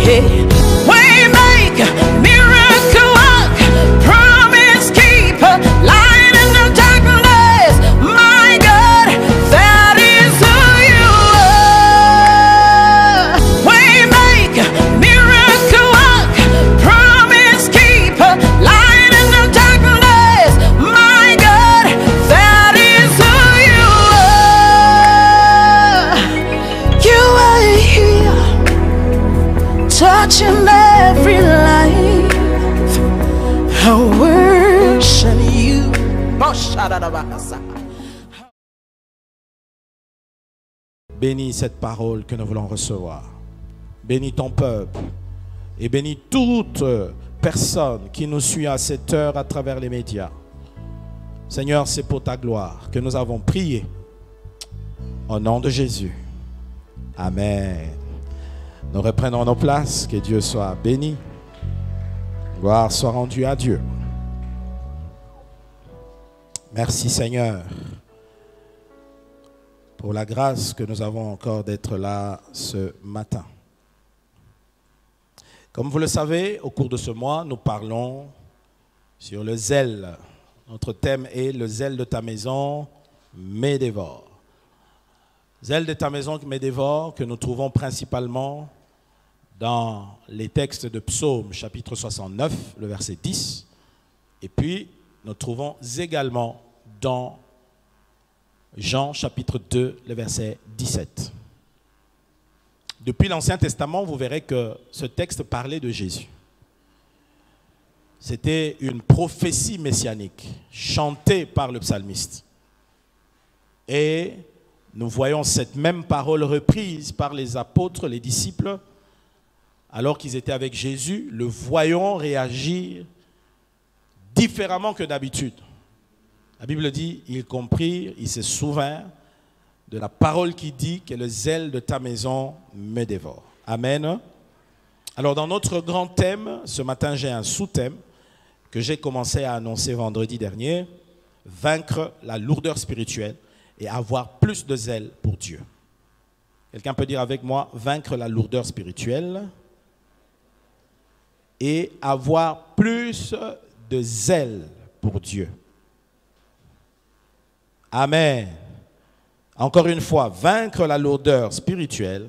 Hey, Waymaker, miracle worker, promise keeper, light in the darkness. My God, that is who you are. Waymaker, miracle worker, promise keeper, light in the darkness. My God, that is who you are. You are here, touching every life. I worship you. Bénis cette parole que nous voulons recevoir. Bénis ton peuple. Et bénis toute personne qui nous suit à cette heure à travers les médias. Seigneur, c'est pour ta gloire que nous avons prié. Au nom de Jésus. Amen. Nous reprenons nos places. Que Dieu soit béni. Gloire soit rendue à Dieu. Merci Seigneur pour la grâce que nous avons encore d'être là ce matin. Comme vous le savez, au cours de ce mois, nous parlons sur le zèle. Notre thème est le zèle de ta maison me dévore. Zèle de ta maison me dévore que nous trouvons principalement dans les textes de Psaume chapitre 69, le verset 10. Et puis, nous trouvons également dans Jean chapitre 2, le verset 17. Depuis l'Ancien Testament, vous verrez que ce texte parlait de Jésus. C'était une prophétie messianique chantée par le psalmiste. Et nous voyons cette même parole reprise par les apôtres, les disciples, alors qu'ils étaient avec Jésus, le voyant réagir différemment que d'habitude. La Bible dit, ils comprirent, ils se souvinrent de la parole qui dit que le zèle de ta maison me dévore. Amen. Alors dans notre grand thème, ce matin j'ai un sous-thème que j'ai commencé à annoncer vendredi dernier, vaincre la lourdeur spirituelle et avoir plus de zèle pour Dieu. Quelqu'un peut dire avec moi, vaincre la lourdeur spirituelle et avoir plus de zèle pour Dieu. Amen. Encore une fois, vaincre la lourdeur spirituelle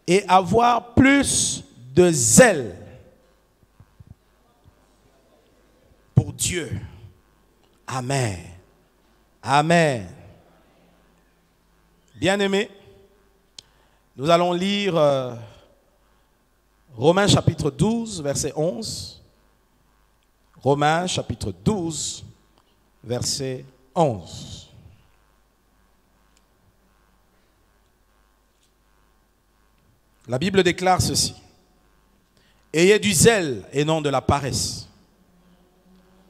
et avoir plus de zèle pour Dieu. Amen. Amen. Bien-aimés, nous allons lire Romains chapitre 12, verset 11. Romains chapitre 12, verset 11. La Bible déclare ceci. Ayez du zèle et non de la paresse.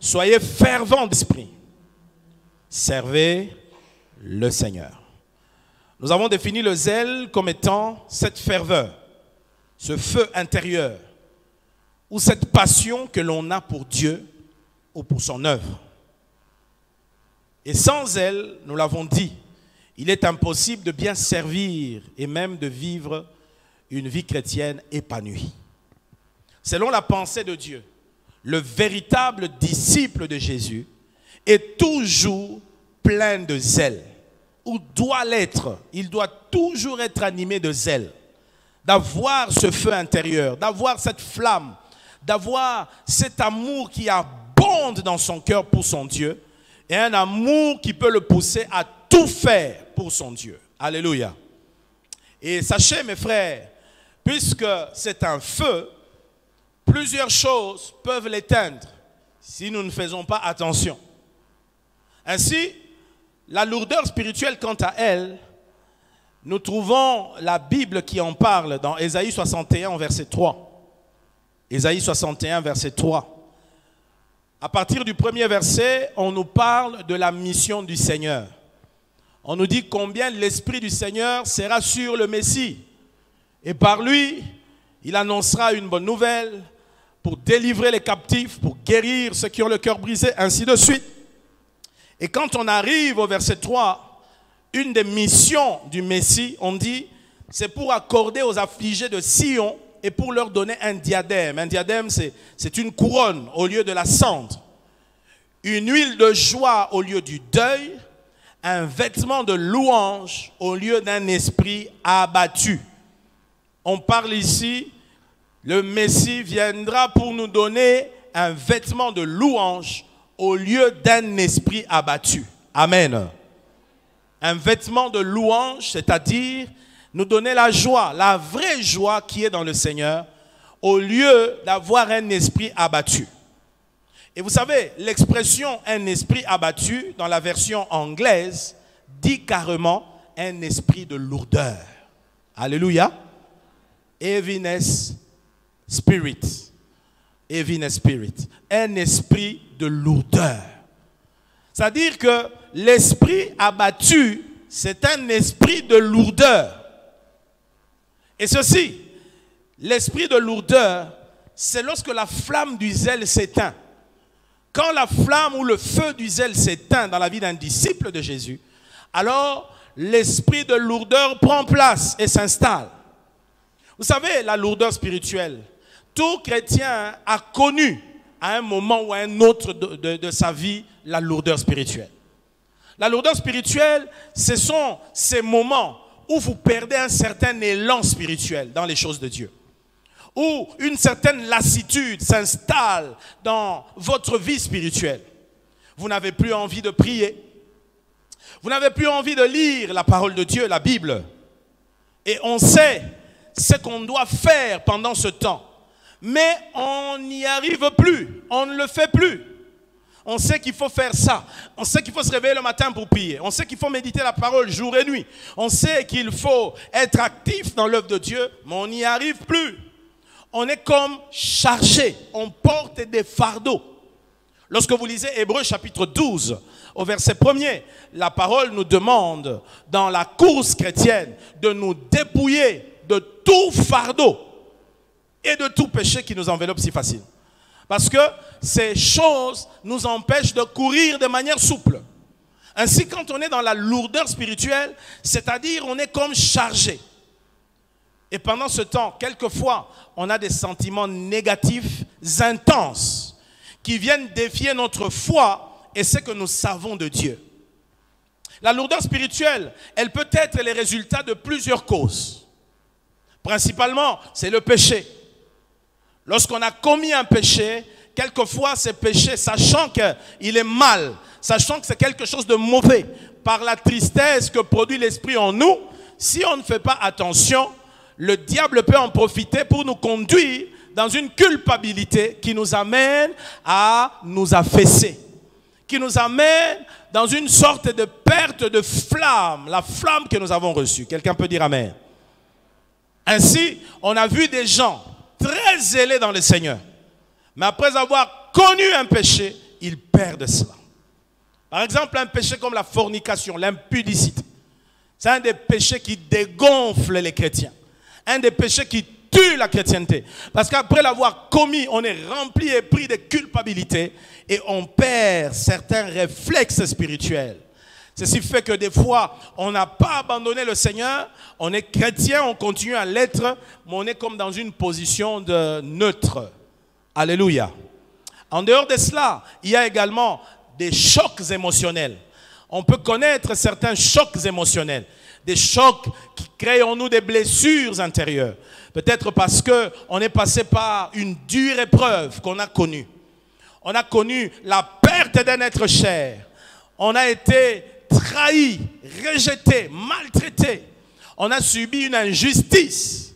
Soyez fervents d'esprit. Servez le Seigneur. Nous avons défini le zèle comme étant cette ferveur, ce feu intérieur, ou cette passion que l'on a pour Dieu ou pour son œuvre. Et sans elle, nous l'avons dit, il est impossible de bien servir et même de vivre une vie chrétienne épanouie. Selon la pensée de Dieu, le véritable disciple de Jésus est toujours plein de zèle, ou doit l'être. Il doit toujours être animé de zèle, d'avoir ce feu intérieur, d'avoir cette flamme, d'avoir cet amour qui abonde dans son cœur pour son Dieu, et un amour qui peut le pousser à tout faire pour son Dieu. Alléluia. Et sachez, mes frères, puisque c'est un feu, plusieurs choses peuvent l'éteindre si nous ne faisons pas attention. Ainsi, la lourdeur spirituelle, quant à elle, nous trouvons la Bible qui en parle dans Ésaïe 61, verset 3. Ésaïe 61, verset 3. À partir du premier verset, on nous parle de la mission du Seigneur. On nous dit combien l'Esprit du Seigneur sera sur le Messie. Et par lui, il annoncera une bonne nouvelle pour délivrer les captifs, pour guérir ceux qui ont le cœur brisé, ainsi de suite. Et quand on arrive au verset 3, une des missions du Messie, on dit, c'est pour accorder aux affligés de Sion et pour leur donner un diadème. Un diadème, c'est une couronne au lieu de la cendre. Une huile de joie au lieu du deuil. Un vêtement de louange au lieu d'un esprit abattu. On parle ici, le Messie viendra pour nous donner un vêtement de louange au lieu d'un esprit abattu. Amen. Un vêtement de louange, c'est-à-dire nous donner la joie, la vraie joie qui est dans le Seigneur, au lieu d'avoir un esprit abattu. Et vous savez, l'expression « un esprit abattu » dans la version anglaise dit carrément « un esprit de lourdeur ». Alléluia. Heaviness spirit. Heaviness spirit. Un esprit de lourdeur. C'est-à-dire que l'esprit abattu, c'est un esprit de lourdeur. Et ceci, l'esprit de lourdeur, c'est lorsque la flamme du zèle s'éteint. Quand la flamme ou le feu du zèle s'éteint dans la vie d'un disciple de Jésus, alors l'esprit de lourdeur prend place et s'installe. Vous savez, la lourdeur spirituelle, tout chrétien a connu à un moment ou à un autre de sa vie la lourdeur spirituelle. La lourdeur spirituelle, ce sont ces moments où vous perdez un certain élan spirituel dans les choses de Dieu. Où une certaine lassitude s'installe dans votre vie spirituelle. Vous n'avez plus envie de prier. Vous n'avez plus envie de lire la parole de Dieu, la Bible. Et on sait ce qu'on doit faire pendant ce temps. Mais on n'y arrive plus. On ne le fait plus. On sait qu'il faut faire ça. On sait qu'il faut se réveiller le matin pour prier. On sait qu'il faut méditer la parole jour et nuit. On sait qu'il faut être actif dans l'œuvre de Dieu, mais on n'y arrive plus. On est comme chargé, on porte des fardeaux. Lorsque vous lisez Hébreux chapitre 12, au verset 1er, la parole nous demande, dans la course chrétienne, de nous dépouiller de tout fardeau et de tout péché qui nous enveloppe si facile. Parce que ces choses nous empêchent de courir de manière souple. Ainsi, quand on est dans la lourdeur spirituelle, c'est-à-dire on est comme chargé. Et pendant ce temps, quelquefois, on a des sentiments négatifs intenses qui viennent défier notre foi et ce que nous savons de Dieu. La lourdeur spirituelle, elle peut être le résultat de plusieurs causes. Principalement, c'est le péché. Lorsqu'on a commis un péché, quelquefois ce péché, sachant qu'il est mal, sachant que c'est quelque chose de mauvais, par la tristesse que produit l'esprit en nous, si on ne fait pas attention, le diable peut en profiter pour nous conduire dans une culpabilité qui nous amène à nous affaisser, qui nous amène dans une sorte de perte de flamme, la flamme que nous avons reçue. Quelqu'un peut dire amen. Ainsi, on a vu des gens très zélés dans le Seigneur, mais après avoir connu un péché, ils perdent cela. Par exemple, un péché comme la fornication, l'impudicité, c'est un des péchés qui dégonfle les chrétiens. Un des péchés qui tue la chrétienté. Parce qu'après l'avoir commis, on est rempli et pris de culpabilité et on perd certains réflexes spirituels. Ceci fait que des fois, on n'a pas abandonné le Seigneur, on est chrétien, on continue à l'être, mais on est comme dans une position de neutre. Alléluia. En dehors de cela, il y a également des chocs émotionnels. On peut connaître certains chocs émotionnels. Des chocs qui créent en nous des blessures intérieures. Peut-être parce qu'on est passé par une dure épreuve qu'on a connue. On a connu la perte d'un être cher. On a été trahi, rejeté, maltraité. On a subi une injustice.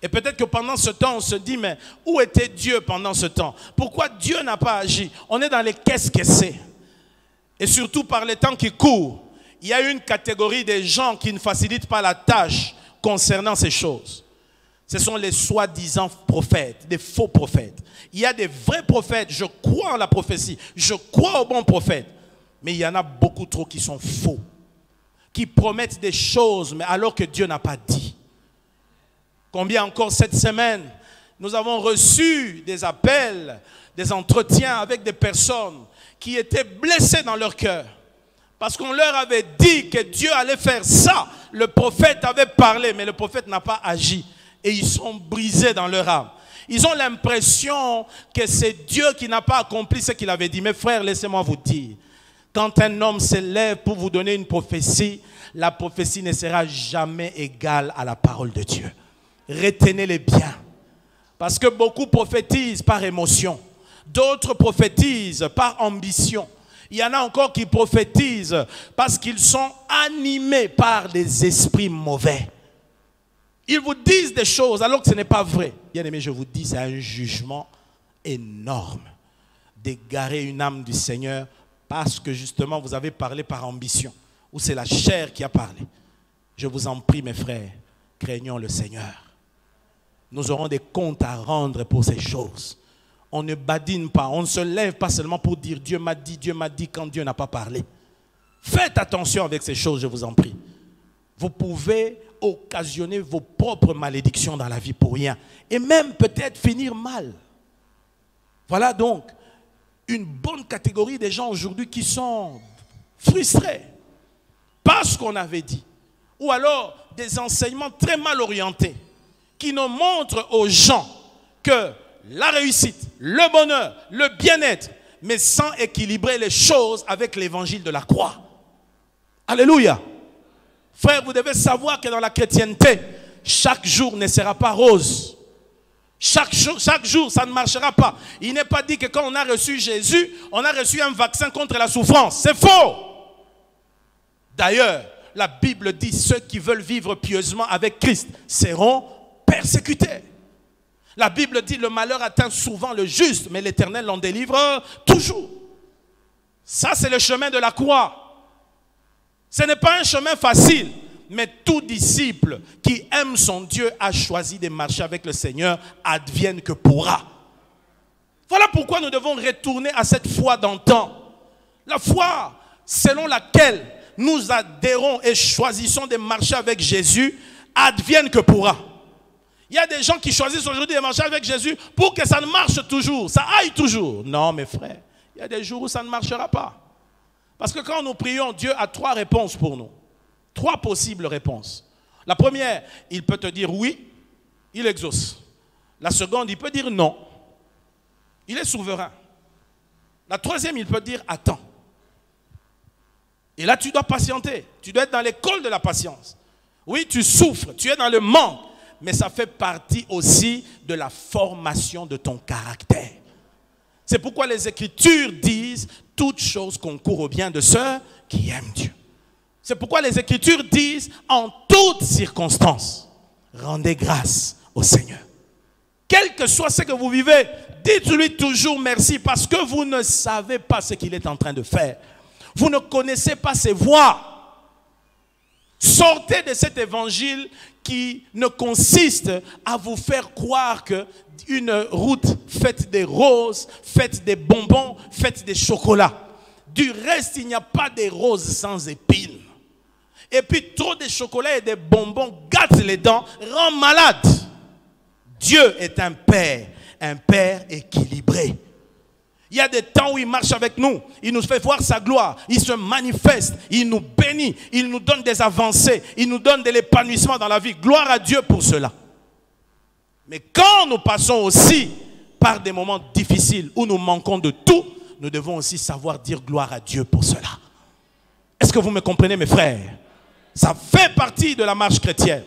Et peut-être que pendant ce temps, on se dit, mais où était Dieu pendant ce temps? Pourquoi Dieu n'a pas agi? On est dans les qu'est-ce que c'est. Et surtout par les temps qui courent. Il y a une catégorie de gens qui ne facilitent pas la tâche concernant ces choses. Ce sont les soi-disant prophètes, des faux prophètes. Il y a des vrais prophètes, je crois en la prophétie, je crois aux bons prophètes. Mais il y en a beaucoup trop qui sont faux, qui promettent des choses, mais alors que Dieu n'a pas dit. Combien encore cette semaine, nous avons reçu des appels, des entretiens avec des personnes qui étaient blessées dans leur cœur. Parce qu'on leur avait dit que Dieu allait faire ça. Le prophète avait parlé, mais le prophète n'a pas agi. Et ils sont brisés dans leur âme. Ils ont l'impression que c'est Dieu qui n'a pas accompli ce qu'il avait dit. Mes frères, laissez-moi vous dire, quand un homme s'élève pour vous donner une prophétie, la prophétie ne sera jamais égale à la parole de Dieu. Retenez-les bien. Parce que beaucoup prophétisent par émotion. D'autres prophétisent par ambition. Il y en a encore qui prophétisent parce qu'ils sont animés par des esprits mauvais. Ils vous disent des choses alors que ce n'est pas vrai. Bien aimé, je vous dis, c'est un jugement énorme d'égarer une âme du Seigneur parce que justement vous avez parlé par ambition ou c'est la chair qui a parlé. Je vous en prie, mes frères, craignons le Seigneur. Nous aurons des comptes à rendre pour ces choses. On ne badine pas, on ne se lève pas seulement pour dire Dieu m'a dit quand Dieu n'a pas parlé. Faites attention avec ces choses, je vous en prie. Vous pouvez occasionner vos propres malédictions dans la vie pour rien. Et même peut-être finir mal. Voilà donc une bonne catégorie des gens aujourd'hui qui sont frustrés par ce qu'on avait dit. Ou alors des enseignements très mal orientés qui nous montrent aux gens que la réussite, le bonheur, le bien-être, mais sans équilibrer les choses avec l'évangile de la croix. Alléluia. Frère, vous devez savoir que dans la chrétienté, chaque jour ne sera pas rose. Chaque jour, ça ne marchera pas. Il n'est pas dit que quand on a reçu Jésus, on a reçu un vaccin contre la souffrance. C'est faux. D'ailleurs, la Bible dit ceux qui veulent vivre pieusement avec Christ seront persécutés. La Bible dit le malheur atteint souvent le juste, mais l'Éternel l'en délivre toujours. Ça, c'est le chemin de la croix. Ce n'est pas un chemin facile, mais tout disciple qui aime son Dieu a choisi de marcher avec le Seigneur, advienne que pourra. Voilà pourquoi nous devons retourner à cette foi d'antan. La foi selon laquelle nous adhérons et choisissons de marcher avec Jésus, advienne que pourra. Il y a des gens qui choisissent aujourd'hui de marcher avec Jésus pour que ça ne marche toujours, ça aille toujours. Non, mes frères, il y a des jours où ça ne marchera pas. Parce que quand nous prions, Dieu a 3 réponses pour nous. 3 possibles réponses. La première, il peut te dire oui, il exauce. La seconde, il peut dire non. Il est souverain. La troisième, il peut dire attends. Et là, tu dois patienter. Tu dois être dans l'école de la patience. Oui, tu souffres, tu es dans le manque. Mais ça fait partie aussi de la formation de ton caractère. C'est pourquoi les Écritures disent « Toutes choses concourent au bien de ceux qui aiment Dieu ». C'est pourquoi les Écritures disent « En toutes circonstances, rendez grâce au Seigneur ». Quel que soit ce que vous vivez, dites-lui toujours merci parce que vous ne savez pas ce qu'il est en train de faire. Vous ne connaissez pas ses voies. Sortez de cet évangile qui ne consiste à vous faire croire qu'une route faite de roses, faite de bonbons, faite de chocolat. Du reste, il n'y a pas de roses sans épines. Et puis trop de chocolat et de bonbons gâtent les dents, rend malade. Dieu est un père équilibré. Il y a des temps où il marche avec nous, il nous fait voir sa gloire, il se manifeste, il nous bénit, il nous donne des avancées, il nous donne de l'épanouissement dans la vie. Gloire à Dieu pour cela. Mais quand nous passons aussi par des moments difficiles où nous manquons de tout, nous devons aussi savoir dire gloire à Dieu pour cela. Est-ce que vous me comprenez, mes frères? Ça fait partie de la marche chrétienne.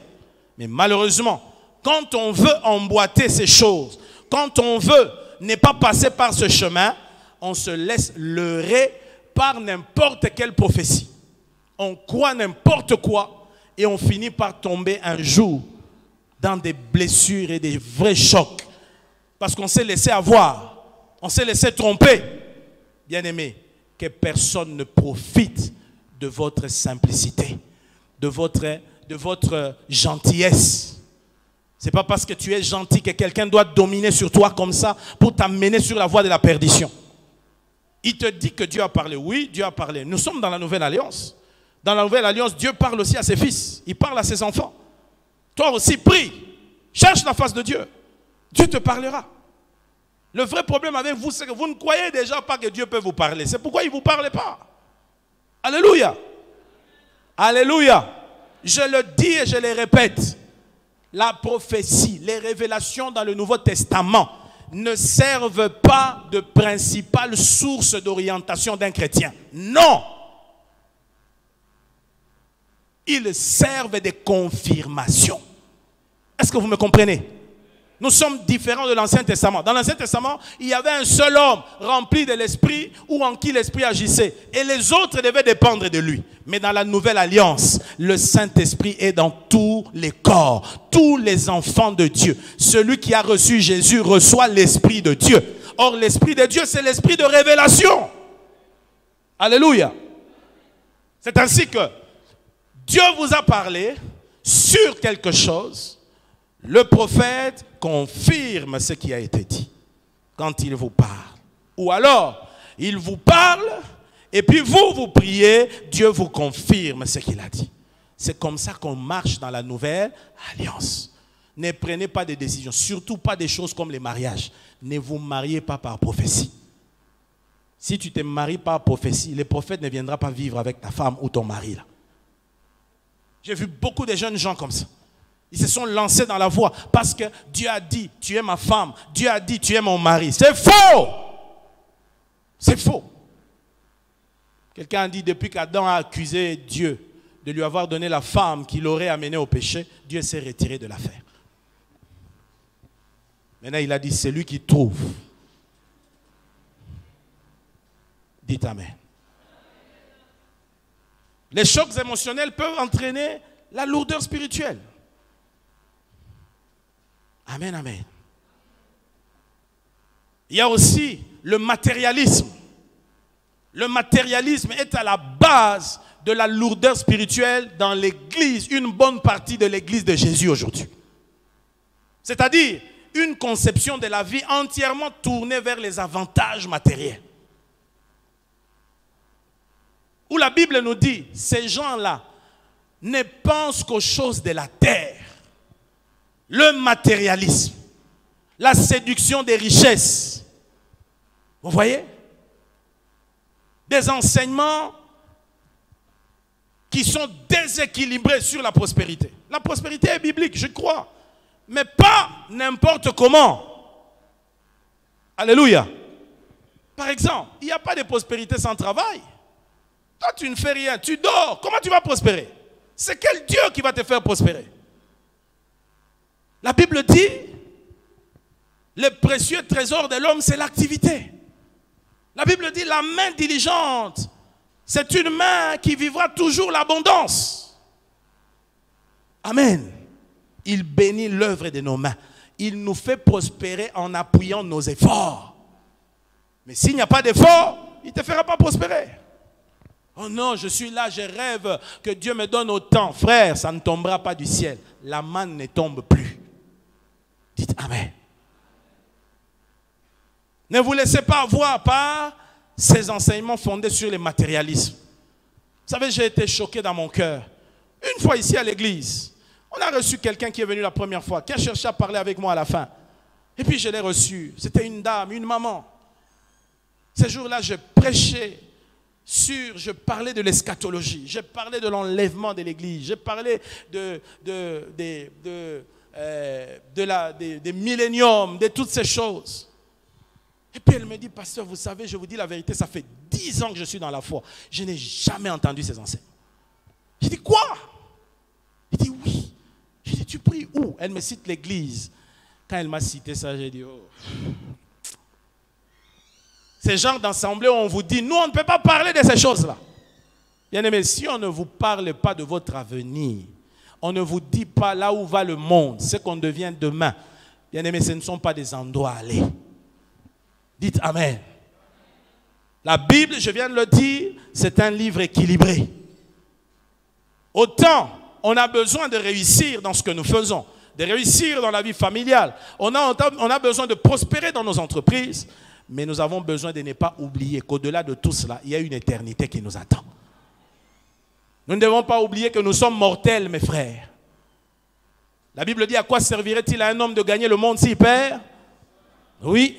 Mais malheureusement, quand on veut emboîter ces choses, quand on veut n'est pas passer par ce chemin, on se laisse leurrer par n'importe quelle prophétie. On croit n'importe quoi et on finit par tomber un jour dans des blessures et des vrais chocs. Parce qu'on s'est laissé avoir, on s'est laissé tromper. Bien-aimés, que personne ne profite de votre simplicité, de votre gentillesse. Ce n'est pas parce que tu es gentil que quelqu'un doit dominer sur toi comme ça pour t'amener sur la voie de la perdition. Il te dit que Dieu a parlé. Oui, Dieu a parlé. Nous sommes dans la nouvelle alliance. Dans la nouvelle alliance, Dieu parle aussi à ses fils. Il parle à ses enfants. Toi aussi, prie. Cherche la face de Dieu. Dieu te parlera. Le vrai problème avec vous, c'est que vous ne croyez déjà pas que Dieu peut vous parler. C'est pourquoi il ne vous parle pas. Alléluia. Alléluia. Je le dis et je le répète. La prophétie, les révélations dans le Nouveau Testament ne servent pas de principale source d'orientation d'un chrétien. Non. Ils servent de confirmation. Est-ce que vous me comprenez? Nous sommes différents de l'Ancien Testament. Dans l'Ancien Testament, il y avait un seul homme rempli de l'Esprit ou en qui l'Esprit agissait. Et les autres devaient dépendre de lui. Mais dans la Nouvelle Alliance, le Saint-Esprit est dans tous les corps, tous les enfants de Dieu. Celui qui a reçu Jésus reçoit l'Esprit de Dieu. Or, l'Esprit de Dieu, c'est l'Esprit de révélation. Alléluia. C'est ainsi que Dieu vous a parlé sur quelque chose. Le prophète confirme ce qui a été dit quand il vous parle. Ou alors, il vous parle et puis vous priez, Dieu vous confirme ce qu'il a dit. C'est comme ça qu'on marche dans la nouvelle alliance. Ne prenez pas de décisions, surtout pas des choses comme les mariages. Ne vous mariez pas par prophétie. Si tu te maries par prophétie, le prophète ne viendra pas vivre avec ta femme ou ton mari. J'ai vu beaucoup de jeunes gens comme ça. Ils se sont lancés dans la voie parce que Dieu a dit, tu es ma femme. Dieu a dit, tu es mon mari. C'est faux. C'est faux. Quelqu'un a dit, depuis qu'Adam a accusé Dieu de lui avoir donné la femme qui l'aurait amené au péché, Dieu s'est retiré de l'affaire. Maintenant, il a dit, c'est lui qui trouve. Dites Amen. Les chocs émotionnels peuvent entraîner la lourdeur spirituelle. Amen, amen. Il y a aussi le matérialisme. Le matérialisme est à la base de la lourdeur spirituelle dans l'église, une bonne partie de l'église de Jésus aujourd'hui. C'est-à-dire une conception de la vie entièrement tournée vers les avantages matériels. Où la Bible nous dit, ces gens-là ne pensent qu'aux choses de la terre. Le matérialisme, la séduction des richesses. Vous voyez? Des enseignements qui sont déséquilibrés sur la prospérité. La prospérité est biblique, je crois. Mais pas n'importe comment. Alléluia. Par exemple, il n'y a pas de prospérité sans travail. Toi, tu ne fais rien, tu dors. Comment tu vas prospérer? C'est quel Dieu qui va te faire prospérer? La Bible dit, le précieux trésor de l'homme, c'est l'activité. La Bible dit, la main diligente, c'est une main qui vivra toujours l'abondance. Amen. Il bénit l'œuvre de nos mains. Il nous fait prospérer en appuyant nos efforts. Mais s'il n'y a pas d'effort, il ne te fera pas prospérer. Oh non, je suis là, je rêve que Dieu me donne autant. Frère, ça ne tombera pas du ciel. La manne ne tombe plus. Dites Amen. Ne vous laissez pas avoir par ces enseignements fondés sur le matérialisme. Vous savez, j'ai été choqué dans mon cœur. Une fois ici à l'église, on a reçu quelqu'un qui est venu la première fois, qui a cherché à parler avec moi à la fin. Et puis je l'ai reçu. C'était une dame, une maman. Ce jour-là, je prêchais je parlais de l'eschatologie, je parlais de l'enlèvement de l'église, je parlais des milléniums, de toutes ces choses. Et puis elle me dit, pasteur, vous savez, je vous dis la vérité, ça fait 10 ans que je suis dans la foi. Je n'ai jamais entendu ces enseignements. J'ai dit, quoi? Elle dit, oui. J'ai dit, tu pries où? Elle me cite l'église. Quand elle m'a cité ça, j'ai dit, oh. Ces genres d'assemblée où on vous dit, nous on ne peut pas parler de ces choses-là. Bien aimé, si on ne vous parle pas de votre avenir, on ne vous dit pas là où va le monde, ce qu'on devient demain. Bien aimé, ce ne sont pas des endroits à aller. Dites Amen. La Bible, je viens de le dire, c'est un livre équilibré. Autant on a besoin de réussir dans ce que nous faisons, de réussir dans la vie familiale, on a besoin de prospérer dans nos entreprises, mais nous avons besoin de ne pas oublier qu'au-delà de tout cela, il y a une éternité qui nous attend. Nous ne devons pas oublier que nous sommes mortels, mes frères. La Bible dit, à quoi servirait-il à un homme de gagner le monde s'il perd? Oui.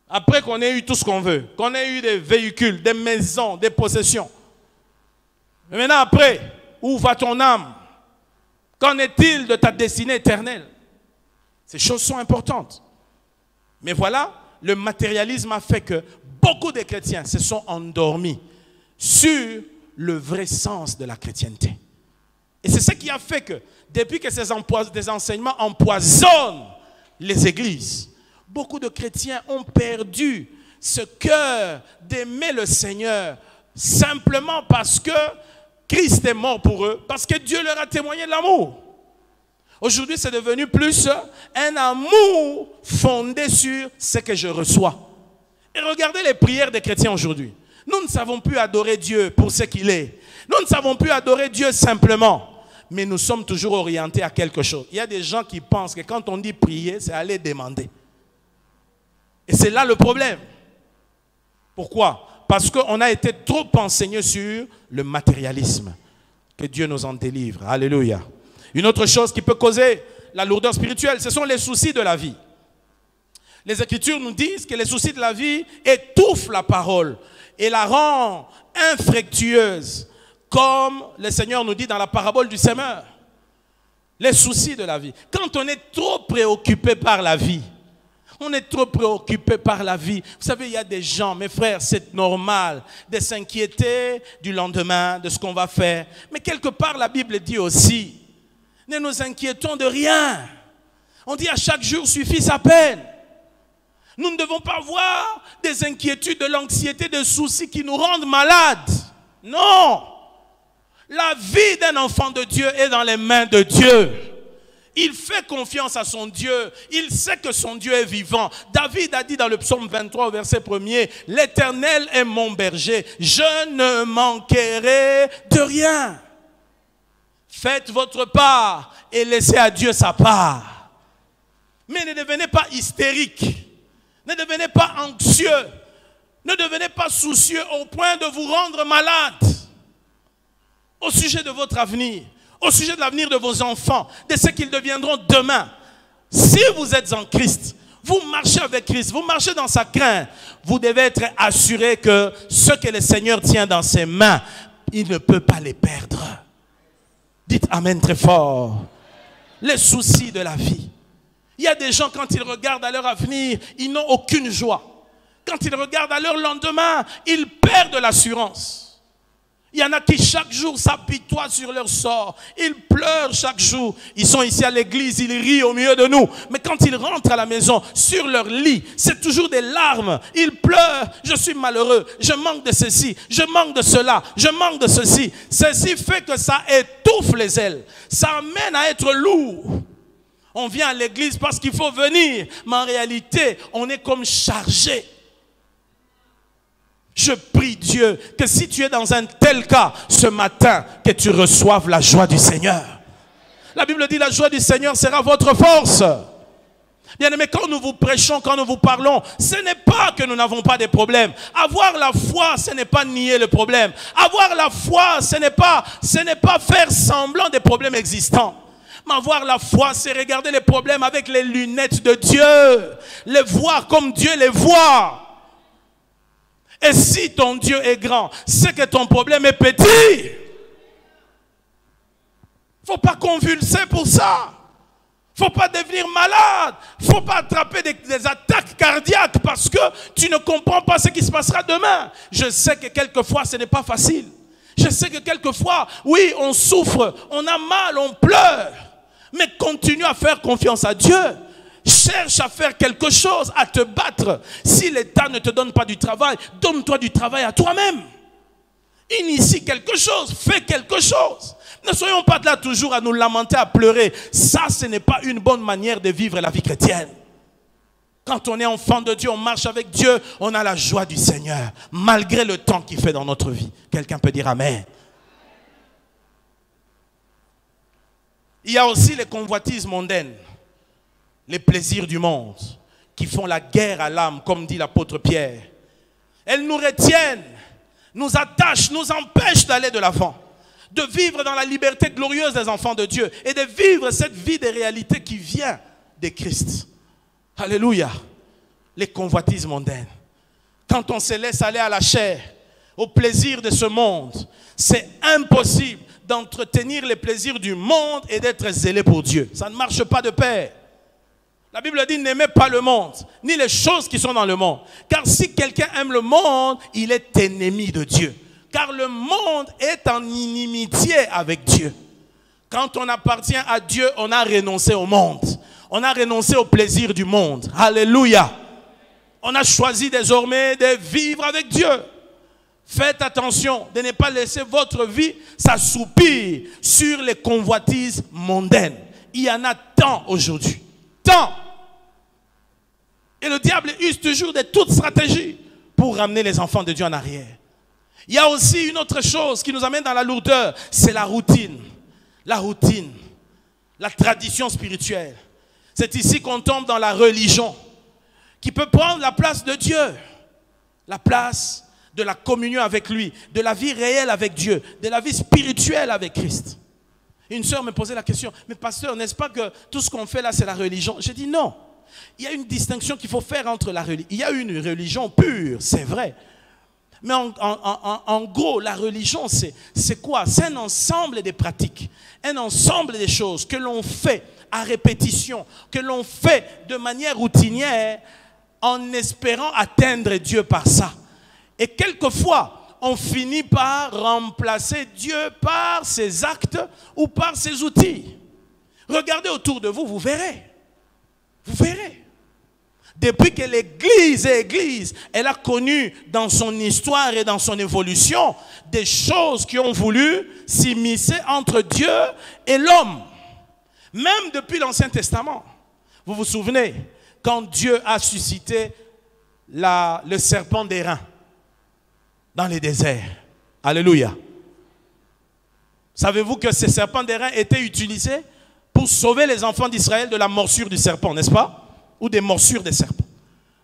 Après qu'on ait eu tout ce qu'on veut, qu'on ait eu des véhicules, des maisons, des possessions, Mais maintenant, après, où va ton âme? Qu'en est-il de ta destinée éternelle? Ces choses sont importantes. Mais voilà, le matérialisme a fait que beaucoup de chrétiens se sont endormis sur le vrai sens de la chrétienté. Et c'est ce qui a fait que, depuis que ces enseignements empoisonnent les églises, beaucoup de chrétiens ont perdu ce cœur d'aimer le Seigneur simplement parce que Christ est mort pour eux, parce que Dieu leur a témoigné de l'amour. Aujourd'hui, c'est devenu plus un amour fondé sur ce que je reçois. Et regardez les prières des chrétiens aujourd'hui. Nous ne savons plus adorer Dieu pour ce qu'il est. Nous ne savons plus adorer Dieu simplement. Mais nous sommes toujours orientés à quelque chose. Il y a des gens qui pensent que quand on dit prier, c'est aller demander. Et c'est là le problème. Pourquoi? Parce qu'on a été trop enseigné sur le matérialisme. Que Dieu nous en délivre. Alléluia. Une autre chose qui peut causer la lourdeur spirituelle, ce sont les soucis de la vie. Les Écritures nous disent que les soucis de la vie étouffent la parole et la rend infructueuse, comme le Seigneur nous dit dans la parabole du semeur. Les soucis de la vie. Quand on est trop préoccupé par la vie, on est trop préoccupé par la vie. Vous savez, il y a des gens, mes frères, c'est normal de s'inquiéter du lendemain, de ce qu'on va faire. Mais quelque part, la Bible dit aussi, ne nous inquiétons de rien. On dit à chaque jour suffit sa peine. Nous ne devons pas avoir des inquiétudes, de l'anxiété, des soucis qui nous rendent malades. Non. La vie d'un enfant de Dieu est dans les mains de Dieu. Il fait confiance à son Dieu. Il sait que son Dieu est vivant. David a dit dans le psaume 23 au verset 1er, « L'Éternel est mon berger, je ne manquerai de rien. » Faites votre part et laissez à Dieu sa part. Mais ne devenez pas hystérique. Ne devenez pas anxieux. Ne devenez pas soucieux au point de vous rendre malade. Au sujet de votre avenir, au sujet de l'avenir de vos enfants, de ce qu'ils deviendront demain. Si vous êtes en Christ, vous marchez avec Christ, vous marchez dans sa crainte, vous devez être assuré que ce que le Seigneur tient dans ses mains, il ne peut pas les perdre. Dites Amen très fort. Les soucis de la vie. Il y a des gens, quand ils regardent à leur avenir, ils n'ont aucune joie. Quand ils regardent à leur lendemain, ils perdent l'assurance. Il y en a qui chaque jour s'apitoient sur leur sort. Ils pleurent chaque jour. Ils sont ici à l'église, ils rient au milieu de nous. Mais quand ils rentrent à la maison, sur leur lit, c'est toujours des larmes. Ils pleurent. Je suis malheureux. Je manque de ceci. Je manque de cela. Je manque de ceci. Ceci fait que ça étouffe les ailes. Ça amène à être lourd. On vient à l'église parce qu'il faut venir. Mais en réalité, on est comme chargé. Je prie Dieu que si tu es dans un tel cas ce matin, que tu reçoives la joie du Seigneur. La Bible dit la joie du Seigneur sera votre force. Bien-aimés, quand nous vous prêchons, quand nous vous parlons, ce n'est pas que nous n'avons pas de problèmes. Avoir la foi, ce n'est pas nier le problème. Avoir la foi, ce n'est pas faire semblant des problèmes existants. Mais avoir la foi, c'est regarder les problèmes avec les lunettes de Dieu. Les voir comme Dieu les voit. Et si ton Dieu est grand, c'est que ton problème est petit. Il ne faut pas convulser pour ça. Il ne faut pas devenir malade. Il ne faut pas attraper des attaques cardiaques parce que tu ne comprends pas ce qui se passera demain. Je sais que quelquefois, ce n'est pas facile. Je sais que quelquefois, oui, on souffre, on a mal, on pleure. Mais continue à faire confiance à Dieu. Cherche à faire quelque chose, à te battre. Si l'État ne te donne pas du travail, donne-toi du travail à toi-même. Initie quelque chose, fais quelque chose. Ne soyons pas là toujours à nous lamenter, à pleurer. Ça, ce n'est pas une bonne manière de vivre la vie chrétienne. Quand on est enfant de Dieu, on marche avec Dieu, on a la joie du Seigneur, malgré le temps qu'il fait dans notre vie. Quelqu'un peut dire Amen. Il y a aussi les convoitises mondaines. Les plaisirs du monde qui font la guerre à l'âme, comme dit l'apôtre Pierre. Elles nous retiennent, nous attachent, nous empêchent d'aller de l'avant, de vivre dans la liberté glorieuse des enfants de Dieu et de vivre cette vie de réalité qui vient de Christ. Alléluia. Les convoitises mondaines. Quand on se laisse aller à la chair, aux plaisirs de ce monde. C'est impossible d'entretenir les plaisirs du monde et d'être zélé pour Dieu. Ça ne marche pas de pair. La Bible dit, n'aimez pas le monde, ni les choses qui sont dans le monde. Car si quelqu'un aime le monde, il est ennemi de Dieu. Car le monde est en inimitié avec Dieu. Quand on appartient à Dieu, on a renoncé au monde. On a renoncé au plaisir du monde. Alléluia. On a choisi désormais de vivre avec Dieu. Faites attention de ne pas laisser votre vie s'assoupir sur les convoitises mondaines. Il y en a tant aujourd'hui. Tant. Et le diable use toujours de toutes stratégies pour ramener les enfants de Dieu en arrière. Il y a aussi une autre chose qui nous amène dans la lourdeur, c'est la routine. La routine, la tradition spirituelle. C'est ici qu'on tombe dans la religion qui peut prendre la place de Dieu, la place de la communion avec lui, de la vie réelle avec Dieu, de la vie spirituelle avec Christ. Une sœur me posait la question, mais pasteur, n'est-ce pas que tout ce qu'on fait là, c'est la religion? J'ai dit non. Il y a une distinction qu'il faut faire entre la religion. Il y a une religion pure, c'est vrai. Mais en gros, la religion, c'est quoi? C'est un ensemble de pratiques, un ensemble de choses que l'on fait à répétition, que l'on fait de manière routinière en espérant atteindre Dieu par ça. Et quelquefois, on finit par remplacer Dieu par ses actes ou par ses outils. Regardez autour de vous, vous verrez. Vous verrez. Depuis que l'Église, elle a connu dans son histoire et dans son évolution des choses qui ont voulu s'immiscer entre Dieu et l'homme. Même depuis l'Ancien Testament. Vous vous souvenez, quand Dieu a suscité le serpent d'airain dans les déserts. Alléluia. Savez-vous que ces serpents d'airain étaient utilisés pour sauver les enfants d'Israël de la morsure du serpent, n'est-ce pas? Ou des morsures des serpents.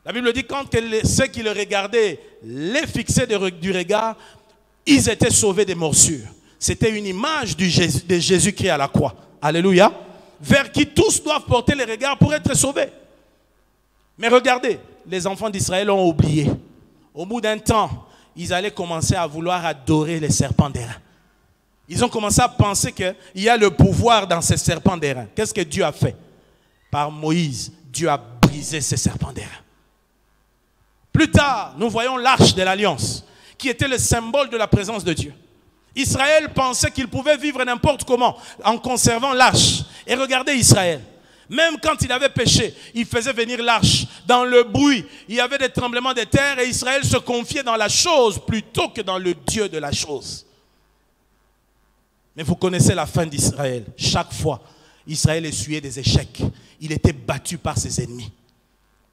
La Bible dit quand ceux qui le regardaient les fixaient du regard, ils étaient sauvés des morsures. C'était une image de Jésus-Christ à la croix. Alléluia. Vers qui tous doivent porter les regards pour être sauvés. Mais regardez, les enfants d'Israël ont oublié. Au bout d'un temps, ils allaient commencer à vouloir adorer les serpents d'airain. Ils ont commencé à penser qu'il y a le pouvoir dans ces serpents d'airain. Qu'est-ce que Dieu a fait? Par Moïse, Dieu a brisé ces serpents d'airain. Plus tard, nous voyons l'arche de l'alliance, qui était le symbole de la présence de Dieu. Israël pensait qu'il pouvait vivre n'importe comment en conservant l'arche. Et regardez Israël. Même quand il avait péché, il faisait venir l'arche. Dans le bruit, il y avait des tremblements de terre et Israël se confiait dans la chose plutôt que dans le Dieu de la chose. Mais vous connaissez la fin d'Israël. Chaque fois, Israël essuyait des échecs. Il était battu par ses ennemis.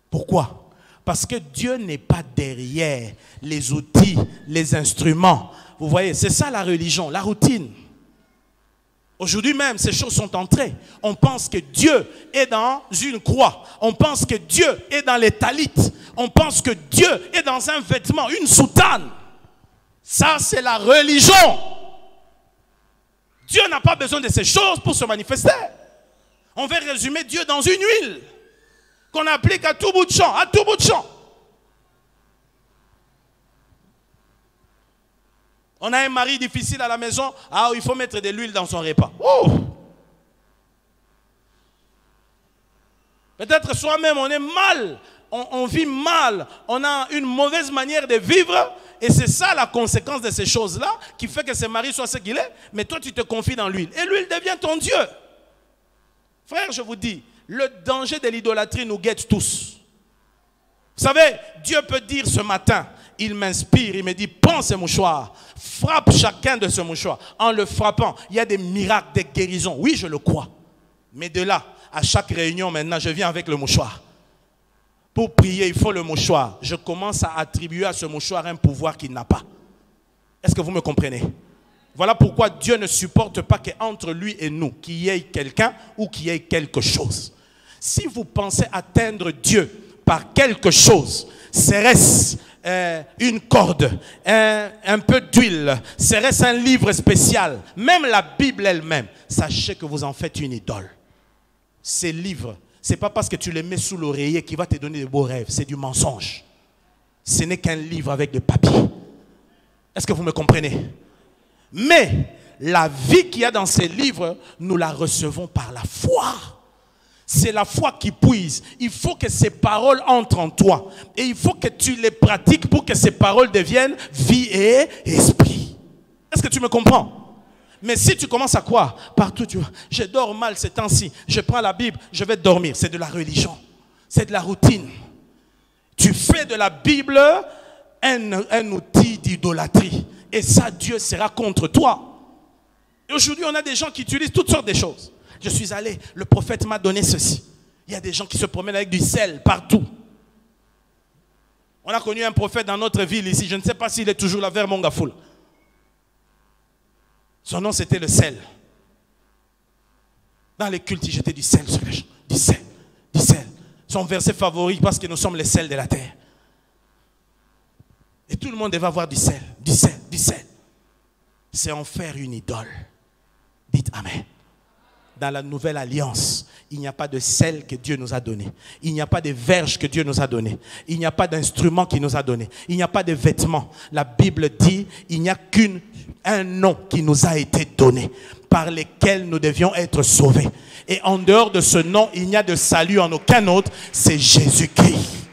Pourquoi? Parce que Dieu n'est pas derrière les outils, les instruments. Vous voyez, c'est ça la religion, la routine. Aujourd'hui même, ces choses sont entrées. On pense que Dieu est dans une croix. On pense que Dieu est dans les talites. On pense que Dieu est dans un vêtement, une soutane. Ça, c'est la religion. Dieu n'a pas besoin de ces choses pour se manifester. On veut résumer Dieu dans une huile qu'on applique à tout bout de champ, à tout bout de champ. On a un mari difficile à la maison, ah, il faut mettre de l'huile dans son repas. Peut-être soi-même on est mal, on vit mal, on a une mauvaise manière de vivre et c'est ça la conséquence de ces choses-là qui fait que ce mari soit ce qu'il est, mais toi tu te confies dans l'huile et l'huile devient ton Dieu. Frère, je vous dis, le danger de l'idolâtrie nous guette tous. Vous savez, Dieu peut dire ce matin, il m'inspire, il me dit, prends ce mouchoir, frappe chacun de ce mouchoir. En le frappant, il y a des miracles, des guérisons. Oui, je le crois. Mais de là, à chaque réunion maintenant, je viens avec le mouchoir. Pour prier, il faut le mouchoir. Je commence à attribuer à ce mouchoir un pouvoir qu'il n'a pas. Est-ce que vous me comprenez? Voilà pourquoi Dieu ne supporte pas qu'entre lui et nous, qu'il y ait quelqu'un ou qu'il y ait quelque chose. Si vous pensez atteindre Dieu par quelque chose, serait-ce une corde, un peu d'huile, serait-ce un livre spécial, même la Bible elle-même, sachez que vous en faites une idole. Ces livres, ce n'est pas parce que tu les mets sous l'oreiller qu'il va te donner de beaux rêves, c'est du mensonge. Ce n'est qu'un livre avec des papiers. Est-ce que vous me comprenez? Mais la vie qu'il y a dans ces livres, nous la recevons par la foi. C'est la foi qui puise. Il faut que ces paroles entrent en toi. Et il faut que tu les pratiques pour que ces paroles deviennent vie et esprit. Est-ce que tu me comprends? Mais si tu commences à croire, partout tu vois, je dors mal ces temps-ci, je prends la Bible, je vais dormir. C'est de la religion. C'est de la routine. Tu fais de la Bible un outil d'idolâtrie. Et ça, Dieu sera contre toi. Et aujourd'hui, on a des gens qui utilisent toutes sortes de choses. Je suis allé, le prophète m'a donné ceci. Il y a des gens qui se promènent avec du sel partout. On a connu un prophète dans notre ville ici. Je ne sais pas s'il est toujours là vers Mongafoul. Son nom, c'était le sel. Dans les cultes, il jetait du sel sur les gens. Du sel, du sel. Son verset favori, parce que nous sommes les sels de la terre. Et tout le monde va avoir du sel, du sel, du sel. C'est en faire une idole. Dites Amen. Dans la nouvelle alliance, il n'y a pas de sel que Dieu nous a donné. Il n'y a pas de verge que Dieu nous a donné. Il n'y a pas d'instrument qu'il nous a donné. Il n'y a pas de vêtements. La Bible dit, il n'y a qu'un nom qui nous a été donné, par lequel nous devions être sauvés. Et en dehors de ce nom, il n'y a de salut en aucun autre, c'est Jésus-Christ.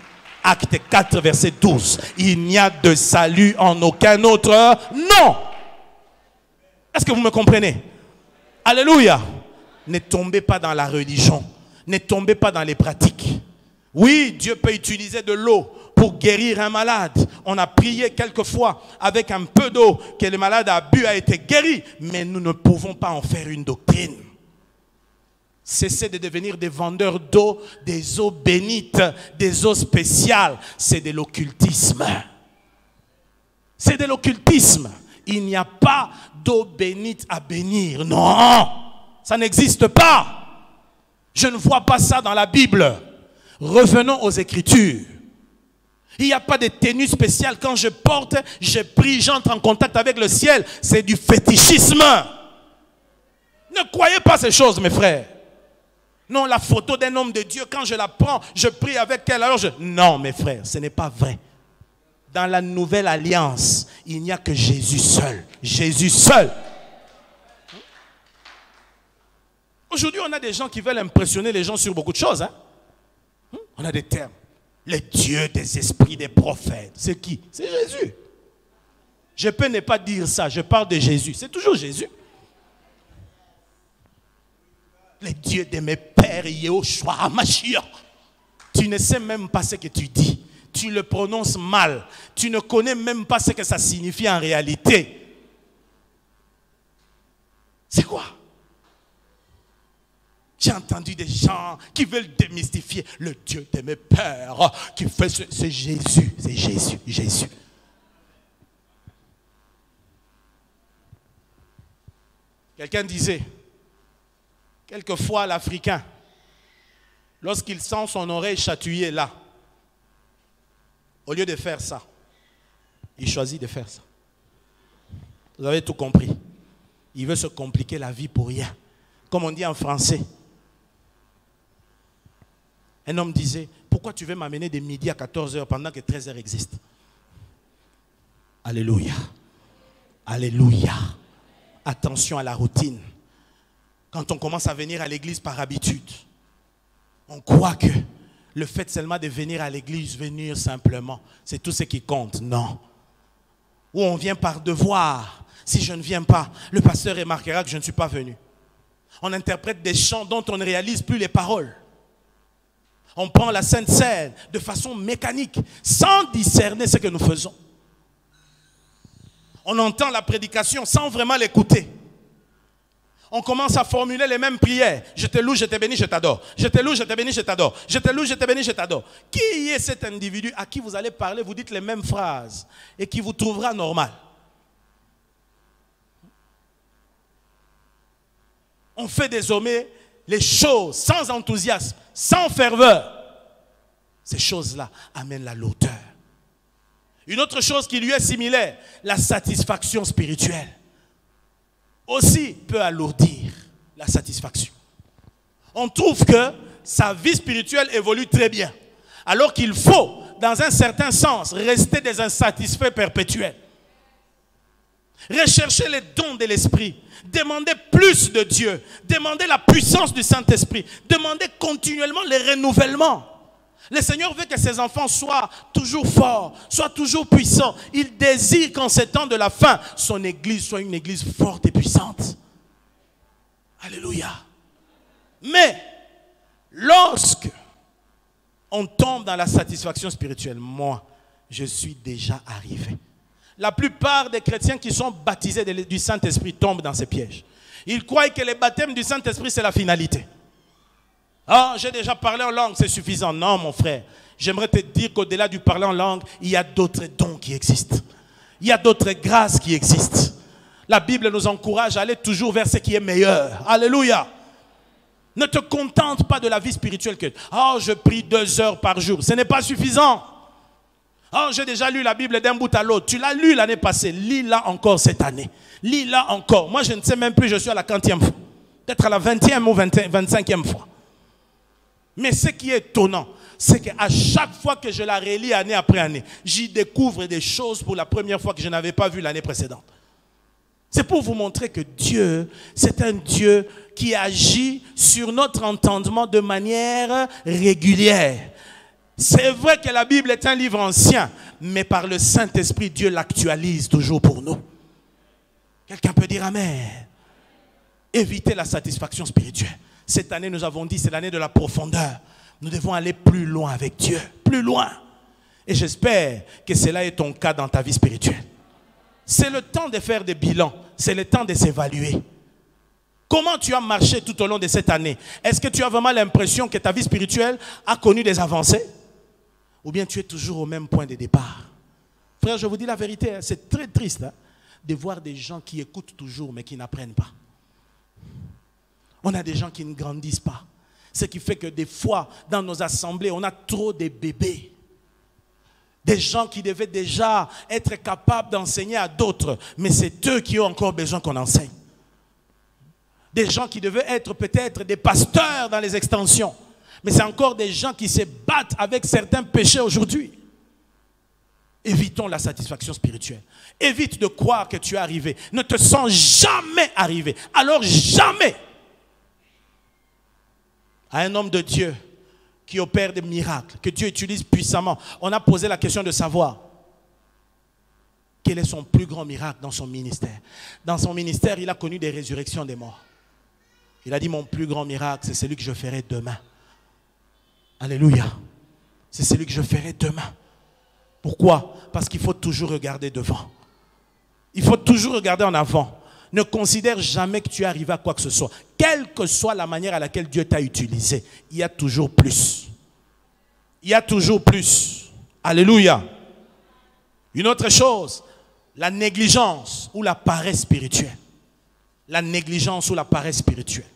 Acte 4, verset 12. Il n'y a de salut en aucun autre nom. Est-ce que vous me comprenez? Alléluia. Ne tombez pas dans la religion. Ne tombez pas dans les pratiques. Oui, Dieu peut utiliser de l'eau pour guérir un malade. On a prié quelquefois avec un peu d'eau que le malade a bu, a été guéri. Mais nous ne pouvons pas en faire une doctrine. Cessez de devenir des vendeurs d'eau, des eaux bénites, des eaux spéciales. C'est de l'occultisme. C'est de l'occultisme. Il n'y a pas d'eau bénite à bénir. Non! Ça n'existe pas. Je ne vois pas ça dans la Bible. Revenons aux Écritures. Il n'y a pas de tenue spéciale. Quand je porte, je prie, j'entre en contact avec le ciel. C'est du fétichisme. Ne croyez pas ces choses, mes frères. Non, la photo d'un homme de Dieu, quand je la prends, je prie avec elle. Alors non, mes frères, ce n'est pas vrai. Dans la nouvelle alliance, il n'y a que Jésus seul. Jésus seul. Aujourd'hui, on a des gens qui veulent impressionner les gens sur beaucoup de choses. Hein? On a des termes. Les dieux des esprits des prophètes. C'est qui? C'est Jésus. Je peux ne pas dire ça. Je parle de Jésus. C'est toujours Jésus. Les dieux de mes pères, Yehoshua, Hamashiach. Tu ne sais même pas ce que tu dis. Tu le prononces mal. Tu ne connais même pas ce que ça signifie en réalité. C'est quoi? J'ai entendu des gens qui veulent démystifier le Dieu de mes pères, qui fait c'est Jésus, c'est Jésus, Jésus. Quelqu'un disait, quelquefois l'Africain, lorsqu'il sent son oreille chatouiller là, au lieu de faire ça, il choisit de faire ça. Vous avez tout compris. Il veut se compliquer la vie pour rien. Comme on dit en français. Un homme disait, pourquoi tu veux m'amener de midi à 14h pendant que 13h existe? Alléluia. Alléluia. Attention à la routine. Quand on commence à venir à l'église par habitude, on croit que le fait seulement de venir à l'église, venir simplement, c'est tout ce qui compte. Non. Ou on vient par devoir. Si je ne viens pas, le pasteur remarquera que je ne suis pas venu. On interprète des chants dont on ne réalise plus les paroles. On prend la Sainte Seine de façon mécanique, sans discerner ce que nous faisons. On entend la prédication sans vraiment l'écouter. On commence à formuler les mêmes prières. Je te loue, je te bénis, je t'adore. Je te loue, je te bénis, je t'adore. Je te loue, je te bénis, je t'adore. Qui est cet individu à qui vous allez parler, vous dites les mêmes phrases et qui vous trouvera normal? On fait désormais les choses sans enthousiasme, sans ferveur. Ces choses-là amènent la lourdeur. Une autre chose qui lui est similaire, la satisfaction spirituelle, aussi peut alourdir la satisfaction. On trouve que sa vie spirituelle évolue très bien, alors qu'il faut, dans un certain sens, rester des insatisfaits perpétuels. Recherchez les dons de l'Esprit. Demandez plus de Dieu. Demandez la puissance du Saint-Esprit. Demandez continuellement les renouvellements. Le Seigneur veut que ses enfants soient toujours forts, soient toujours puissants. Il désire qu'en ces temps de la fin, son église soit une église forte et puissante. Alléluia. Mais, lorsque on tombe dans la satisfaction spirituelle, moi, je suis déjà arrivé. La plupart des chrétiens qui sont baptisés du Saint-Esprit tombent dans ces pièges. Ils croient que le baptême du Saint-Esprit, c'est la finalité. Ah, j'ai déjà parlé en langue, c'est suffisant. Non, mon frère. J'aimerais te dire qu'au-delà du parler en langue, il y a d'autres dons qui existent. Il y a d'autres grâces qui existent. La Bible nous encourage à aller toujours vers ce qui est meilleur. Alléluia. Ne te contente pas de la vie spirituelle que « je prie 2 heures par jour ». Ce n'est pas suffisant. « j'ai déjà lu la Bible d'un bout à l'autre ». Tu l'as lu l'année passée. Lis-la encore cette année. Lis-la encore. Moi, je ne sais même plus, je suis à la 40e fois. Peut-être à la 20e ou 25e fois. Mais ce qui est étonnant, c'est qu'à chaque fois que je la relis année après année, j'y découvre des choses pour la première fois que je n'avais pas vues l'année précédente. C'est pour vous montrer que Dieu, c'est un Dieu qui agit sur notre entendement de manière régulière. C'est vrai que la Bible est un livre ancien, mais par le Saint-Esprit, Dieu l'actualise toujours pour nous. Quelqu'un peut dire Amen. Évitez la satisfaction spirituelle. Cette année, nous avons dit, c'est l'année de la profondeur. Nous devons aller plus loin avec Dieu, plus loin. Et j'espère que cela est ton cas dans ta vie spirituelle. C'est le temps de faire des bilans, c'est le temps de s'évaluer. Comment tu as marché tout au long de cette année? Est-ce que tu as vraiment l'impression que ta vie spirituelle a connu des avancées? Ou bien tu es toujours au même point de départ? Frère, je vous dis la vérité, c'est très triste de voir des gens qui écoutent toujours mais qui n'apprennent pas. On a des gens qui ne grandissent pas. Ce qui fait que des fois, dans nos assemblées, on a trop de bébés. Des gens qui devaient déjà être capables d'enseigner à d'autres, mais c'est eux qui ont encore besoin qu'on enseigne. Des gens qui devaient être peut-être des pasteurs dans les extensions, mais c'est encore des gens qui se battent avec certains péchés aujourd'hui. Évitons la satisfaction spirituelle. Évite de croire que tu es arrivé. Ne te sens jamais arrivé. Alors jamais. À un homme de Dieu qui opère des miracles, que Dieu utilise puissamment, on a posé la question de savoir quel est son plus grand miracle dans son ministère. Dans son ministère, il a connu des résurrections des morts. Il a dit, mon plus grand miracle, c'est celui que je ferai demain. Alléluia. C'est celui que je ferai demain. Pourquoi? Parce qu'il faut toujours regarder devant. Il faut toujours regarder en avant. Ne considère jamais que tu es arrivé à quoi que ce soit. Quelle que soit la manière à laquelle Dieu t'a utilisé, il y a toujours plus. Il y a toujours plus. Alléluia. Une autre chose, la négligence ou la paresse spirituelle. La négligence ou la paresse spirituelle.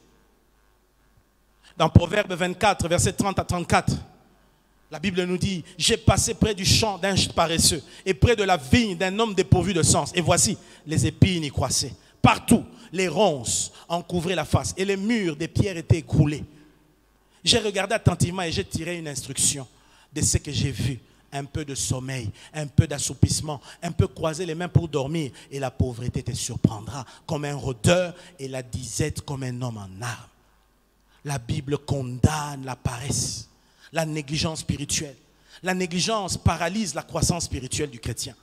Dans Proverbe 24, versets 30 à 34, la Bible nous dit, j'ai passé près du champ d'un paresseux et près de la vigne d'un homme dépourvu de sens. Et voici, les épines y croissaient. Partout, les ronces en couvraient la face et les murs des pierres étaient écroulés. J'ai regardé attentivement et j'ai tiré une instruction de ce que j'ai vu. Un peu de sommeil, un peu d'assoupissement, un peu croiser les mains pour dormir et la pauvreté te surprendra comme un rôdeur et la disette comme un homme en armes. La Bible condamne la paresse, la négligence spirituelle. La négligence paralyse la croissance spirituelle du chrétien.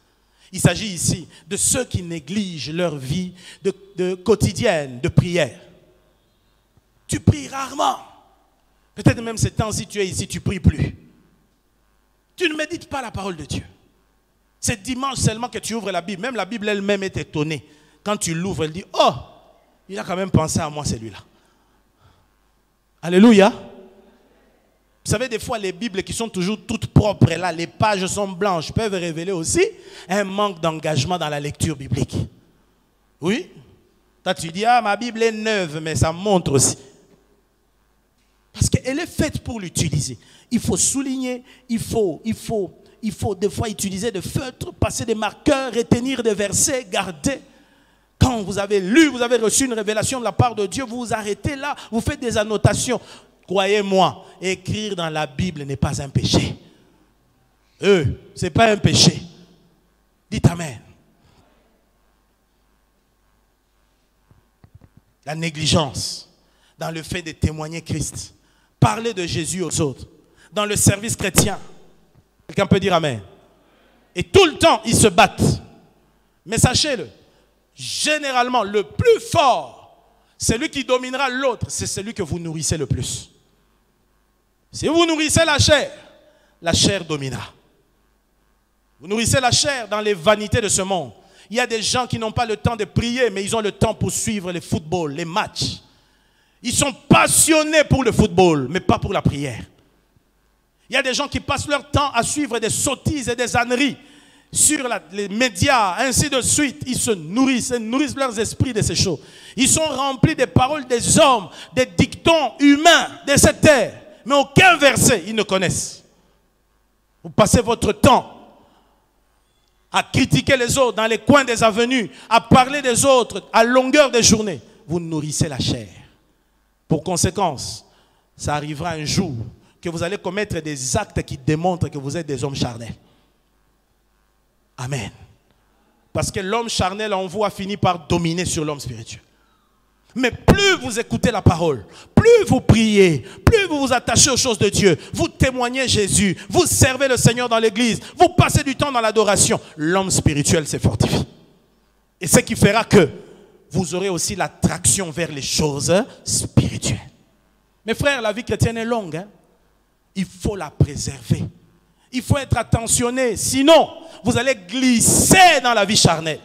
Il s'agit ici de ceux qui négligent leur vie de quotidienne, de prière. Tu pries rarement. Peut-être même ces temps-ci, tu es ici, tu ne pries plus. Tu ne médites pas la parole de Dieu. C'est dimanche seulement que tu ouvres la Bible. Même la Bible elle-même est étonnée. Quand tu l'ouvres, elle dit, oh, il a quand même pensé à moi celui-là. Alléluia. Vous savez, des fois, les Bibles qui sont toujours toutes propres, là, les pages sont blanches, peuvent révéler aussi un manque d'engagement dans la lecture biblique. Oui. Toi, tu dis, ah, ma Bible est neuve, mais ça montre aussi. Parce qu'elle est faite pour l'utiliser. Il faut souligner, il faut des fois utiliser des feutres, passer des marqueurs, retenir des versets, garder. Quand vous avez lu, vous avez reçu une révélation de la part de Dieu, vous vous arrêtez là, vous faites des annotations. Croyez-moi, écrire dans la Bible n'est pas un péché. Ce n'est pas un péché. Dites Amen. la négligence, dans le fait de témoigner Christ, parler de Jésus aux autres, dans le service chrétien. Quelqu'un peut dire amen. Et tout le temps, ils se battent. Mais sachez-le, généralement, le plus fort, celui qui dominera l'autre, c'est celui que vous nourrissez le plus. Si vous nourrissez la chair dominera. Vous nourrissez la chair dans les vanités de ce monde. Il y a des gens qui n'ont pas le temps de prier, mais ils ont le temps pour suivre les footballs, les matchs. Ils sont passionnés pour le football, mais pas pour la prière. Il y a des gens qui passent leur temps à suivre des sottises et des âneries sur les médias, ainsi de suite. Ils se nourrissent leurs esprits de ces choses. Ils sont remplis des paroles des hommes, des dictons humains de cette terre. Mais aucun verset, ils ne connaissent. Vous passez votre temps à critiquer les autres dans les coins des avenues, à parler des autres à longueur de journée. Vous nourrissez la chair. Pour conséquence, ça arrivera un jour que vous allez commettre des actes qui démontrent que vous êtes des hommes charnels. Amen. Parce que l'homme charnel en vous a fini par dominer sur l'homme spirituel. Mais plus vous écoutez la parole, plus vous priez, plus vous vous attachez aux choses de Dieu, vous témoignez Jésus, vous servez le Seigneur dans l'église, vous passez du temps dans l'adoration, l'homme spirituel se fortifie. Et ce qui fera que vous aurez aussi l'attraction vers les choses spirituelles. Mes frères, la vie chrétienne est longue. Hein? Il faut la préserver. Il faut être attentionné. Sinon, vous allez glisser dans la vie charnelle.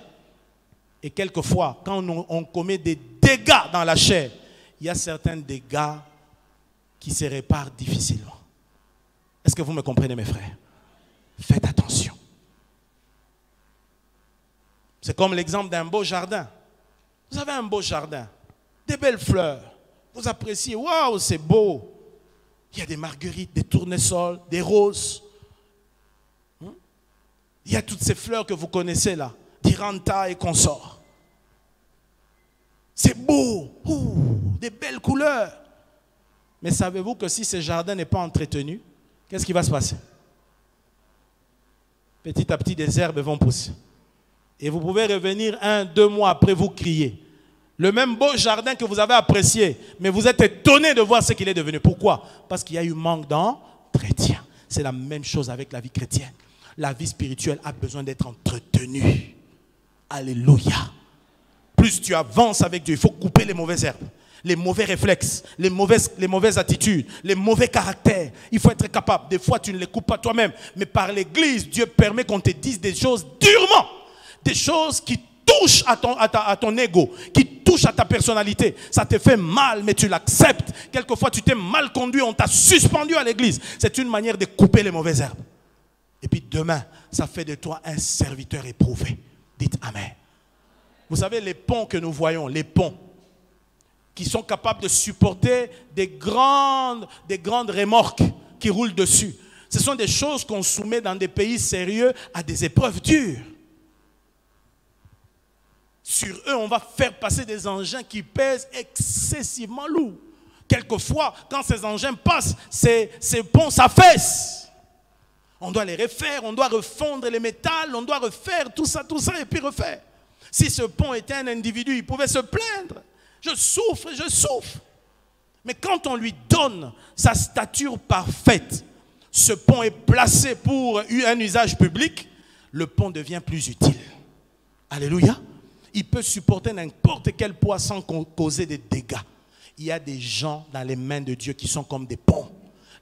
Et quelquefois, quand on commet des dégâts dans la chair, il y a certains dégâts qui se réparent difficilement. Est-ce que vous me comprenez, mes frères? Faites attention. C'est comme l'exemple d'un beau jardin. Vous avez un beau jardin, des belles fleurs. Vous appréciez, waouh, c'est beau. Il y a des marguerites, des tournesols, des roses. Il y a toutes ces fleurs que vous connaissez là, d'Iranta et consorts. C'est beau, des belles couleurs. Mais savez-vous que si ce jardin n'est pas entretenu, qu'est-ce qui va se passer? Petit à petit, des herbes vont pousser. Et vous pouvez revenir 1-2 mois après, vous crier. Le même beau jardin que vous avez apprécié, mais vous êtes étonné de voir ce qu'il est devenu. Pourquoi? Parce qu'il y a eu manque d'entretien. C'est la même chose avec la vie chrétienne. La vie spirituelle a besoin d'être entretenue. Alléluia. Plus tu avances avec Dieu, il faut couper les mauvaises herbes, les mauvais réflexes, les mauvaises attitudes, les mauvais caractères. Il faut être capable. Des fois, tu ne les coupes pas toi-même, mais par l'Église, Dieu permet qu'on te dise des choses durement. Des choses qui touchent à ton ego, qui touchent à ta personnalité. Ça te fait mal, mais tu l'acceptes. Quelquefois, tu t'es mal conduit, on t'a suspendu à l'église. C'est une manière de couper les mauvaises herbes. Et puis demain, ça fait de toi un serviteur éprouvé. Dites Amen. Vous savez, les ponts que nous voyons, les ponts, qui sont capables de supporter des grandes remorques qui roulent dessus. Ce sont des choses qu'on soumet dans des pays sérieux à des épreuves dures. Sur eux, on va faire passer des engins qui pèsent excessivement lourd. Quelquefois, quand ces engins passent, ces ponts s'affaissent. On doit les refaire, on doit refondre les métals, on doit refaire tout ça, et puis refaire. Si ce pont était un individu, il pouvait se plaindre. Je souffre. Mais quand on lui donne sa stature parfaite, ce pont est placé pour un usage public, le pont devient plus utile. Alléluia. Il peut supporter n'importe quel poids sans causer des dégâts. Il y a des gens dans les mains de Dieu qui sont comme des ponts.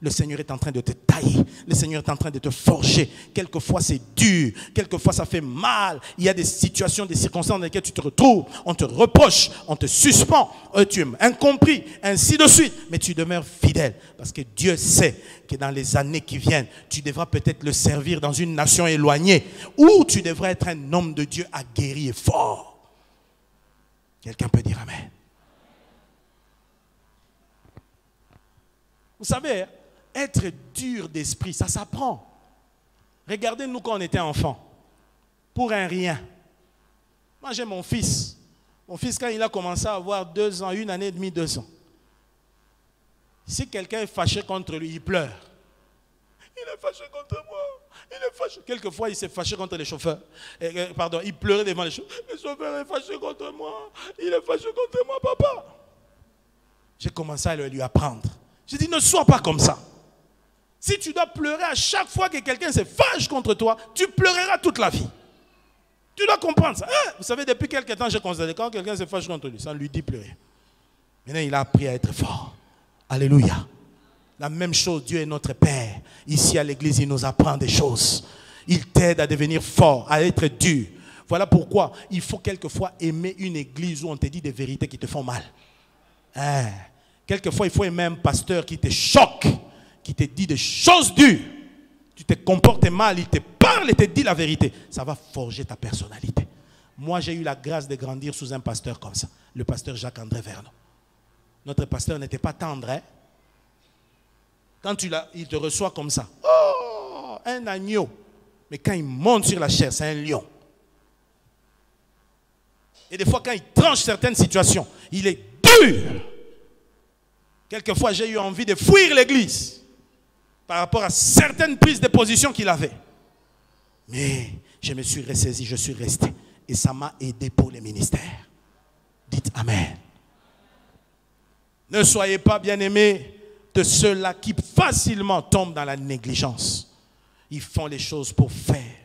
Le Seigneur est en train de te tailler. Le Seigneur est en train de te forger. Quelquefois, c'est dur. Quelquefois, ça fait mal. Il y a des situations, des circonstances dans lesquelles tu te retrouves. On te reproche, on te suspend. Tu es incompris, ainsi de suite. Mais tu demeures fidèle. Parce que Dieu sait que dans les années qui viennent, tu devras peut-être le servir dans une nation éloignée. Ou tu devras être un homme de Dieu aguerri et fort. Quelqu'un peut dire Amen. Vous savez, être dur d'esprit, ça s'apprend. Regardez-nous quand on était enfant. Pour un rien. Moi, j'ai mon fils. Mon fils, quand il a commencé à avoir 2 ans, 1 année et demie, 2 ans. Si quelqu'un est fâché contre lui, il pleure. Il est fâché contre moi. Il est fâché. Quelquefois, il s'est fâché contre les chauffeurs. Pardon, il pleurait devant les chauffeurs. Le chauffeur est fâché contre moi. Il est fâché contre moi, papa. J'ai commencé à lui apprendre. J'ai dit, ne sois pas comme ça. Si tu dois pleurer à chaque fois que quelqu'un se fâche contre toi, tu pleureras toute la vie. Tu dois comprendre ça. Vous savez, depuis quelques temps, j'ai constaté quand quelqu'un se fâche contre lui, ça lui dit pleurer. Maintenant, il a appris à être fort. Alléluia. La même chose, Dieu est notre Père. Ici à l'église, il nous apprend des choses. Il t'aide à devenir fort, à être dur. Voilà pourquoi il faut quelquefois aimer une église où on te dit des vérités qui te font mal. Quelquefois, il faut aimer un pasteur qui te choque, qui te dit des choses dures. Tu te comportes mal, il te parle et te dit la vérité. Ça va forger ta personnalité. Moi, j'ai eu la grâce de grandir sous un pasteur comme ça. Le pasteur Jacques-André Vernon. Notre pasteur n'était pas tendre, hein? Quand il te reçoit comme ça, oh, un agneau. Mais quand il monte sur la chair, c'est un lion. Et des fois, quand il tranche certaines situations, il est dur. Quelquefois, j'ai eu envie de fuir l'église par rapport à certaines prises de position qu'il avait. Mais je me suis ressaisi, je suis resté. Et ça m'a aidé pour les ministères. Dites Amen. Ne soyez pas bien-aimés de ceux-là qui facilement tombent dans la négligence. Ils font les choses pour faire.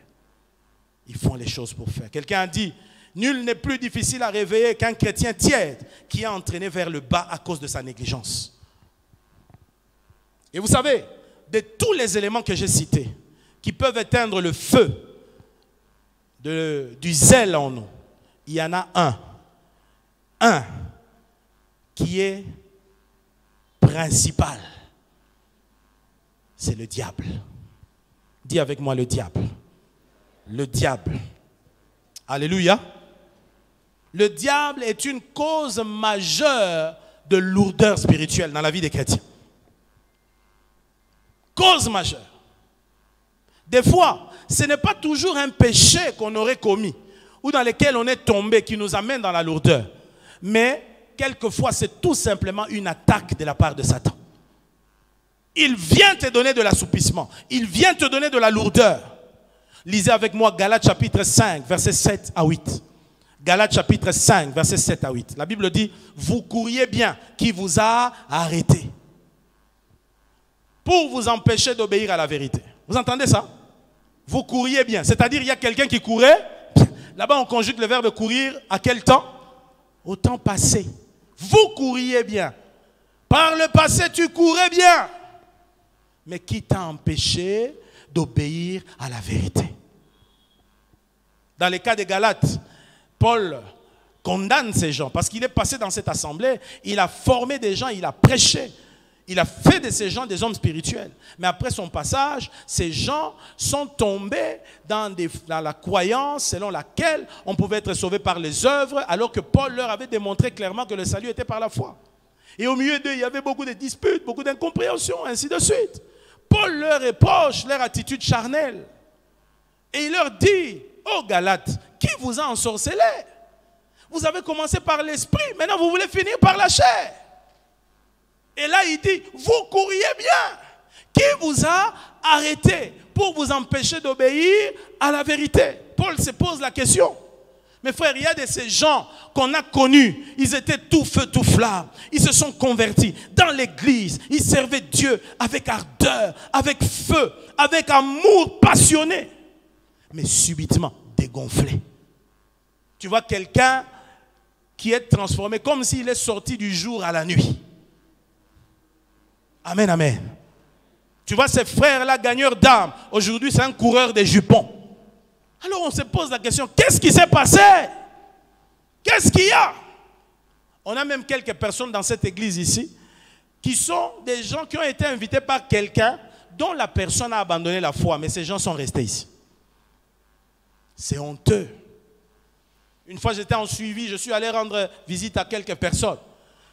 Ils font les choses pour faire. Quelqu'un a dit, nul n'est plus difficile à réveiller qu'un chrétien tiède qui est entraîné vers le bas à cause de sa négligence. Et vous savez, de tous les éléments que j'ai cités, qui peuvent éteindre le feu du zèle en nous, il y en a un qui est principal, c'est le diable. Dis avec moi le diable. Le diable. Alléluia. Le diable est une cause majeure de lourdeur spirituelle dans la vie des chrétiens. Cause majeure. Des fois, ce n'est pas toujours un péché qu'on aurait commis ou dans lequel on est tombé qui nous amène dans la lourdeur. Mais quelquefois, c'est tout simplement une attaque de la part de Satan. Il vient te donner de l'assoupissement. Il vient te donner de la lourdeur. Lisez avec moi Galates chapitre 5, versets 7 à 8. Galates chapitre 5, versets 7 à 8. La Bible dit, vous couriez bien, qui vous a arrêté pour vous empêcher d'obéir à la vérité. Vous entendez ça? Vous couriez bien. C'est-à-dire, il y a quelqu'un qui courait. Là-bas, on conjugue le verbe courir à quel temps? Au temps passé. Vous couriez bien. Par le passé, tu courais bien. Mais qui t'a empêché d'obéir à la vérité? Dans les cas des Galates, Paul condamne ces gens parce qu'il est passé dans cette assemblée, il a formé des gens, il a prêché. Il a fait de ces gens des hommes spirituels. Mais après son passage, ces gens sont tombés dans la croyance selon laquelle on pouvait être sauvé par les œuvres, alors que Paul leur avait démontré clairement que le salut était par la foi. Et au milieu d'eux, il y avait beaucoup de disputes, beaucoup d'incompréhensions, ainsi de suite. Paul leur reproche leur attitude charnelle. Et il leur dit, oh Galates, qui vous a ensorcelé? Vous avez commencé par l'esprit, maintenant vous voulez finir par la chair. Et là, il dit, vous couriez bien. Qui vous a arrêté pour vous empêcher d'obéir à la vérité? Paul se pose la question. Mes frères, il y a de ces gens qu'on a connus. Ils étaient tout feu, tout flamme. Ils se sont convertis dans l'église. Ils servaient Dieu avec ardeur, avec feu, avec amour passionné. Mais subitement, dégonflé. Tu vois quelqu'un qui est transformé comme s'il est sorti du jour à la nuit. Amen, amen. Tu vois ces frères-là, gagneurs d'âmes, aujourd'hui c'est un coureur des jupons. Alors on se pose la question, qu'est-ce qui s'est passé? Qu'est-ce qu'il y a? On a même quelques personnes dans cette église ici, qui sont des gens qui ont été invités par quelqu'un dont la personne a abandonné la foi, mais ces gens sont restés ici. C'est honteux. Une fois j'étais en suivi, je suis allé rendre visite à quelques personnes.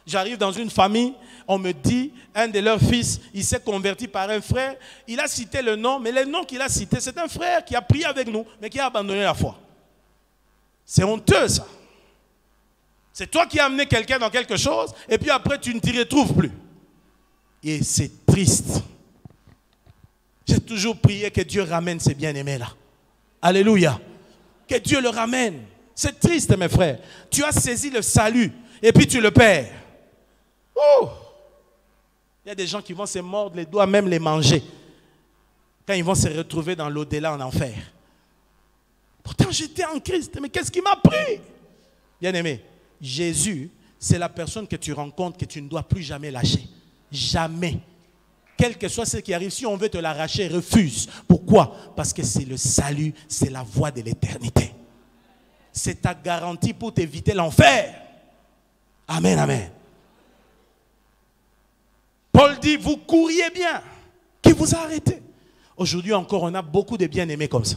J'arrive dans une famille, on me dit, un de leurs fils, il s'est converti par un frère. Il a cité le nom, mais le nom qu'il a cité, c'est un frère qui a prié avec nous, mais qui a abandonné la foi. C'est honteux ça. C'est toi qui as amené quelqu'un dans quelque chose, et puis après tu ne t'y retrouves plus. Et c'est triste. J'ai toujours prié que Dieu ramène ces bien-aimés-là. Alléluia. Que Dieu le ramène. C'est triste, mes frères. Tu as saisi le salut et puis tu le perds. Oh! Il y a des gens qui vont se mordre les doigts, même les manger, quand ils vont se retrouver dans l'au-delà en enfer. Pourtant, j'étais en Christ. Mais qu'est-ce qui m'a pris? Bien-aimé, Jésus, c'est la personne que tu rencontres que tu ne dois plus jamais lâcher. Jamais. Quel que soit ce qui arrive, si on veut te l'arracher, refuse. Pourquoi? Parce que c'est le salut, c'est la voie de l'éternité. C'est ta garantie pour t'éviter l'enfer. Amen, amen. Paul dit, vous couriez bien. Qui vous a arrêté? Aujourd'hui encore, on a beaucoup de bien-aimés comme ça.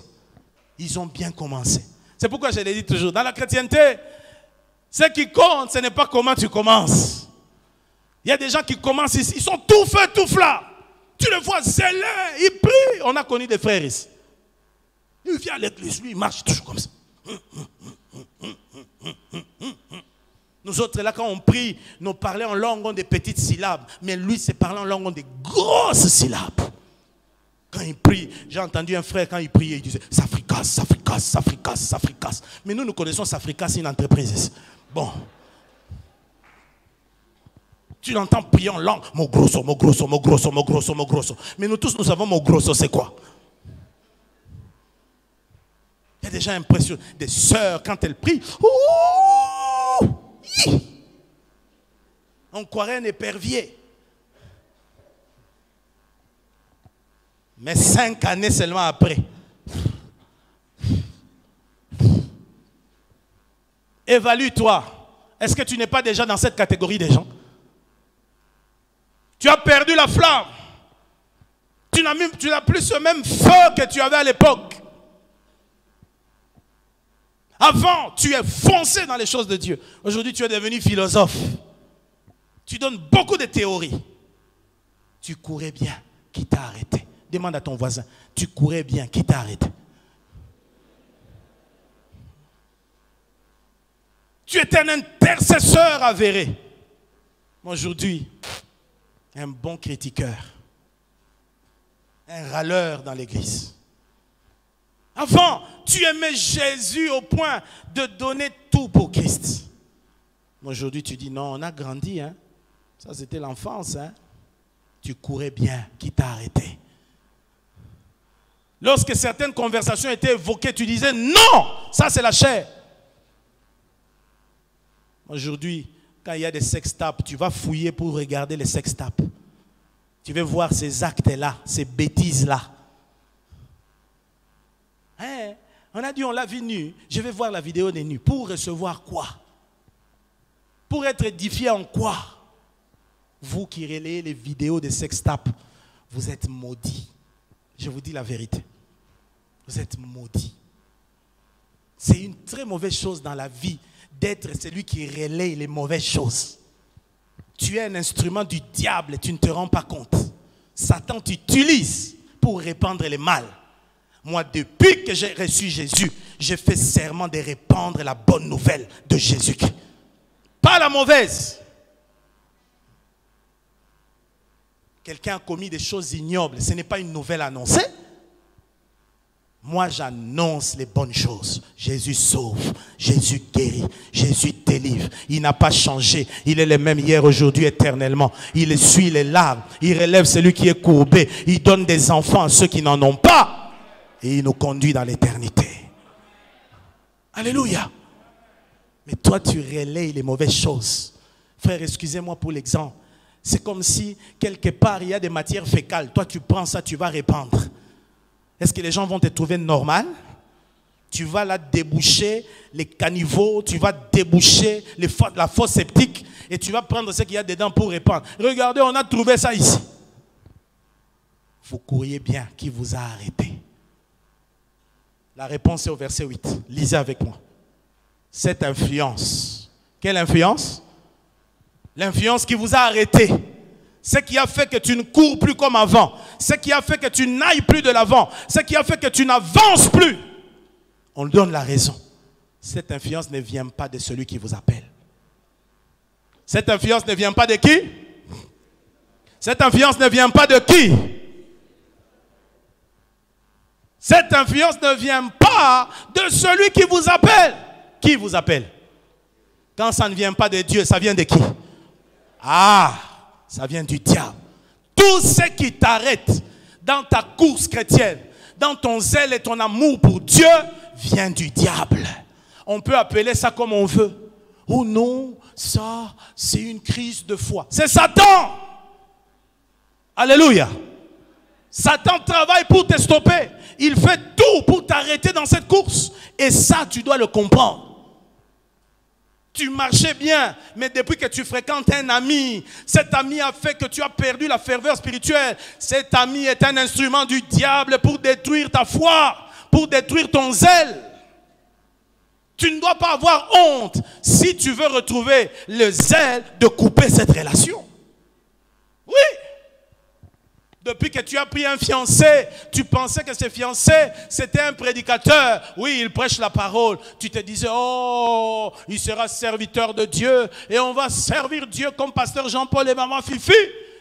Ils ont bien commencé. C'est pourquoi je l'ai dit toujours, dans la chrétienté, ce qui compte, ce n'est pas comment tu commences. Il y a des gens qui commencent ici, ils sont tout feu, tout flamme. Tu le vois zélé, il prie. On a connu des frères ici. Il vient à l'église, lui, il marche toujours comme ça. Nous autres, là, quand on prie, nous parlons en langue ont des petites syllabes. Mais lui, c'est parler en langue ont des grosses syllabes. Quand il prie, j'ai entendu un frère, quand il priait, il disait « ça fricasse, ça fricasse, ça fricasse, ça fricasse ». Mais nous connaissons ça fricasse, c'est une entreprise ici. Bon. Tu l'entends prier en langue. Mo grosso, mo grosso, mo grosso, mo grosso, mo grosso. Mais nous tous, nous savons mo grosso, c'est quoi? Il y a des gens impressionnants. Des sœurs, quand elles prient, on croirait un épervier. Mais 5 années seulement après. Évalue-toi. Est-ce que tu n'es pas déjà dans cette catégorie des gens? Tu as perdu la flamme. Tu n'as plus ce même feu que tu avais à l'époque. Avant, tu es foncé dans les choses de Dieu. Aujourd'hui, tu es devenu philosophe. Tu donnes beaucoup de théories. Tu courais bien. Qui t'a arrêté? Demande à ton voisin. Tu courais bien. Qui t'a arrêté? Tu es un intercesseur avéré. Aujourd'hui, un bon critiqueur. Un râleur dans l'église. Avant, tu aimais Jésus au point de donner tout pour Christ. Aujourd'hui, tu dis non, on a grandi. Hein? Ça, c'était l'enfance. Hein? Tu courais bien. Qui t'a arrêté? Lorsque certaines conversations étaient évoquées, tu disais non, ça c'est la chair. Aujourd'hui, quand il y a des sextapes, tu vas fouiller pour regarder les sextapes. Tu veux voir ces actes-là, ces bêtises-là. Hein? On a dit, on l'a vu nu. Je vais voir la vidéo des nus. Pour recevoir quoi? Pour être édifié en quoi? Vous qui relayez les vidéos des sextapes, vous êtes maudits. Je vous dis la vérité. Vous êtes maudits. C'est une très mauvaise chose dans la vie d'être celui qui relaye les mauvaises choses. Tu es un instrument du diable et tu ne te rends pas compte. Satan t'utilise pour répandre les mal. Moi, depuis que j'ai reçu Jésus, j'ai fait serment de répandre la bonne nouvelle de Jésus-Christ. Pas la mauvaise. Quelqu'un a commis des choses ignobles. Ce n'est pas une nouvelle annoncée. Moi, j'annonce les bonnes choses. Jésus sauve, Jésus guérit, Jésus délivre. Il n'a pas changé. Il est le même hier, aujourd'hui, éternellement. Il essuie les larmes. Il relève celui qui est courbé. Il donne des enfants à ceux qui n'en ont pas. Et il nous conduit dans l'éternité. Alléluia. Mais toi, tu relayes les mauvaises choses. Frère, excusez-moi pour l'exemple. C'est comme si, quelque part, il y a des matières fécales. Toi, tu prends ça, tu vas répandre. Est-ce que les gens vont te trouver normal? Tu vas là déboucher les caniveaux, tu vas déboucher la fosse septique et tu vas prendre ce qu'il y a dedans pour répandre. Regardez, on a trouvé ça ici. Vous courriez bien. Qui vous a arrêté? La réponse est au verset 8. Lisez avec moi. Cette influence. Quelle influence? L'influence qui vous a arrêté. Ce qui a fait que tu ne cours plus comme avant. Ce qui a fait que tu n'ailles plus de l'avant. Ce qui a fait que tu n'avances plus. On donne la raison. Cette influence ne vient pas de celui qui vous appelle. Cette influence ne vient pas de qui? Cette influence ne vient pas de qui? Cette influence ne vient pas de celui qui vous appelle. Qui vous appelle? Quand ça ne vient pas de Dieu, ça vient de qui? Ah, ça vient du diable. Tout ce qui t'arrête dans ta course chrétienne, dans ton zèle et ton amour pour Dieu, vient du diable. On peut appeler ça comme on veut. Oh non, ça, c'est une crise de foi. C'est Satan. Alléluia. Satan travaille pour te stopper. Il fait tout pour t'arrêter dans cette course. Et ça, tu dois le comprendre. Tu marchais bien, mais depuis que tu fréquentes un ami, cet ami a fait que tu as perdu la ferveur spirituelle. Cet ami est un instrument du diable pour détruire ta foi, pour détruire ton zèle. Tu ne dois pas avoir honte si tu veux retrouver le zèle de couper cette relation. Oui. Depuis que tu as pris un fiancé, tu pensais que ce fiancé, c'était un prédicateur. Oui, il prêche la parole. Tu te disais, oh, il sera serviteur de Dieu et on va servir Dieu comme pasteur Jean-Paul et maman Fifi.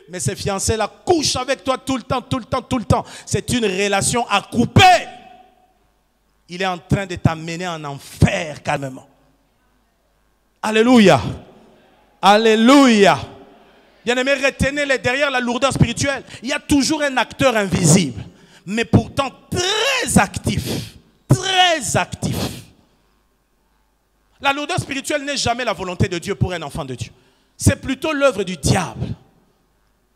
Mais ce fiancé-là couche avec toi tout le temps, tout le temps, tout le temps. C'est une relation à couper. Il est en train de t'amener en enfer calmement. Alléluia. Alléluia. Bien-aimés, retenez-les, derrière la lourdeur spirituelle, il y a toujours un acteur invisible, mais pourtant très actif. Très actif. La lourdeur spirituelle n'est jamais la volonté de Dieu pour un enfant de Dieu. C'est plutôt l'œuvre du diable.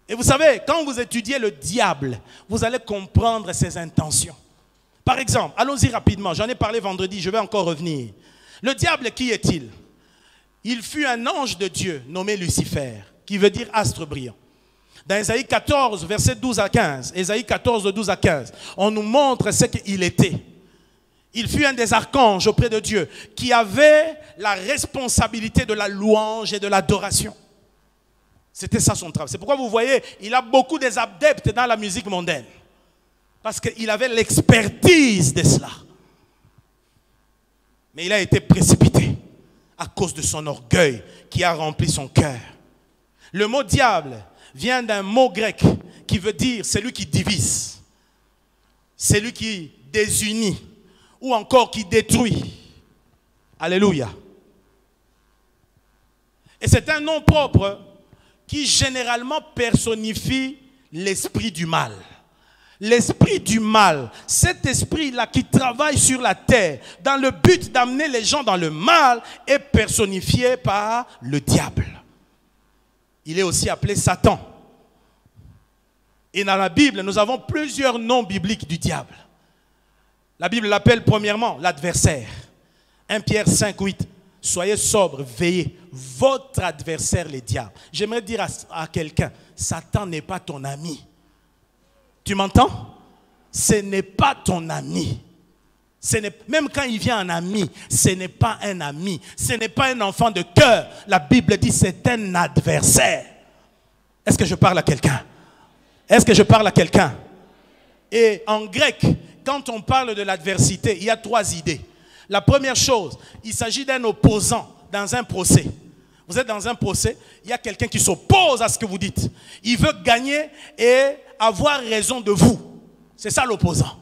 Et vous savez, quand vous étudiez le diable, vous allez comprendre ses intentions. Par exemple, allons-y rapidement, j'en ai parlé vendredi, je vais encore revenir. Le diable, qui est-il? Il fut un ange de Dieu nommé Lucifer, qui veut dire astre brillant. Dans Ésaïe 14, versets 12 à 15, Ésaïe 14, de 12 à 15, on nous montre ce qu'il était. Il fut un des archanges auprès de Dieu, qui avait la responsabilité de la louange et de l'adoration. C'était ça son travail. C'est pourquoi vous voyez, il a beaucoup des adeptes dans la musique mondaine. Parce qu'il avait l'expertise de cela. Mais il a été précipité à cause de son orgueil qui a rempli son cœur. Le mot diable vient d'un mot grec qui veut dire celui qui divise, celui qui désunit ou encore qui détruit. Alléluia. Et c'est un nom propre qui généralement personnifie l'esprit du mal. L'esprit du mal, cet esprit-là qui travaille sur la terre dans le but d'amener les gens dans le mal, est personnifié par le diable. Il est aussi appelé Satan. Et dans la Bible, nous avons plusieurs noms bibliques du diable. La Bible l'appelle premièrement l'adversaire. 1 Pierre 5, 8. Soyez sobres, veillez. Votre adversaire, le diable. J'aimerais dire à quelqu'un, Satan n'est pas ton ami. Tu m'entends? Ce n'est pas ton ami. Même quand il vient en ami, ce n'est pas un ami. Ce n'est pas un enfant de cœur. La Bible dit c'est un adversaire. Est-ce que je parle à quelqu'un? Est-ce que je parle à quelqu'un? Et en grec, quand on parle de l'adversité, il y a 3 idées. La première chose, il s'agit d'un opposant dans un procès. Vous êtes dans un procès, il y a quelqu'un qui s'oppose à ce que vous dites. Il veut gagner et avoir raison de vous. C'est ça l'opposant.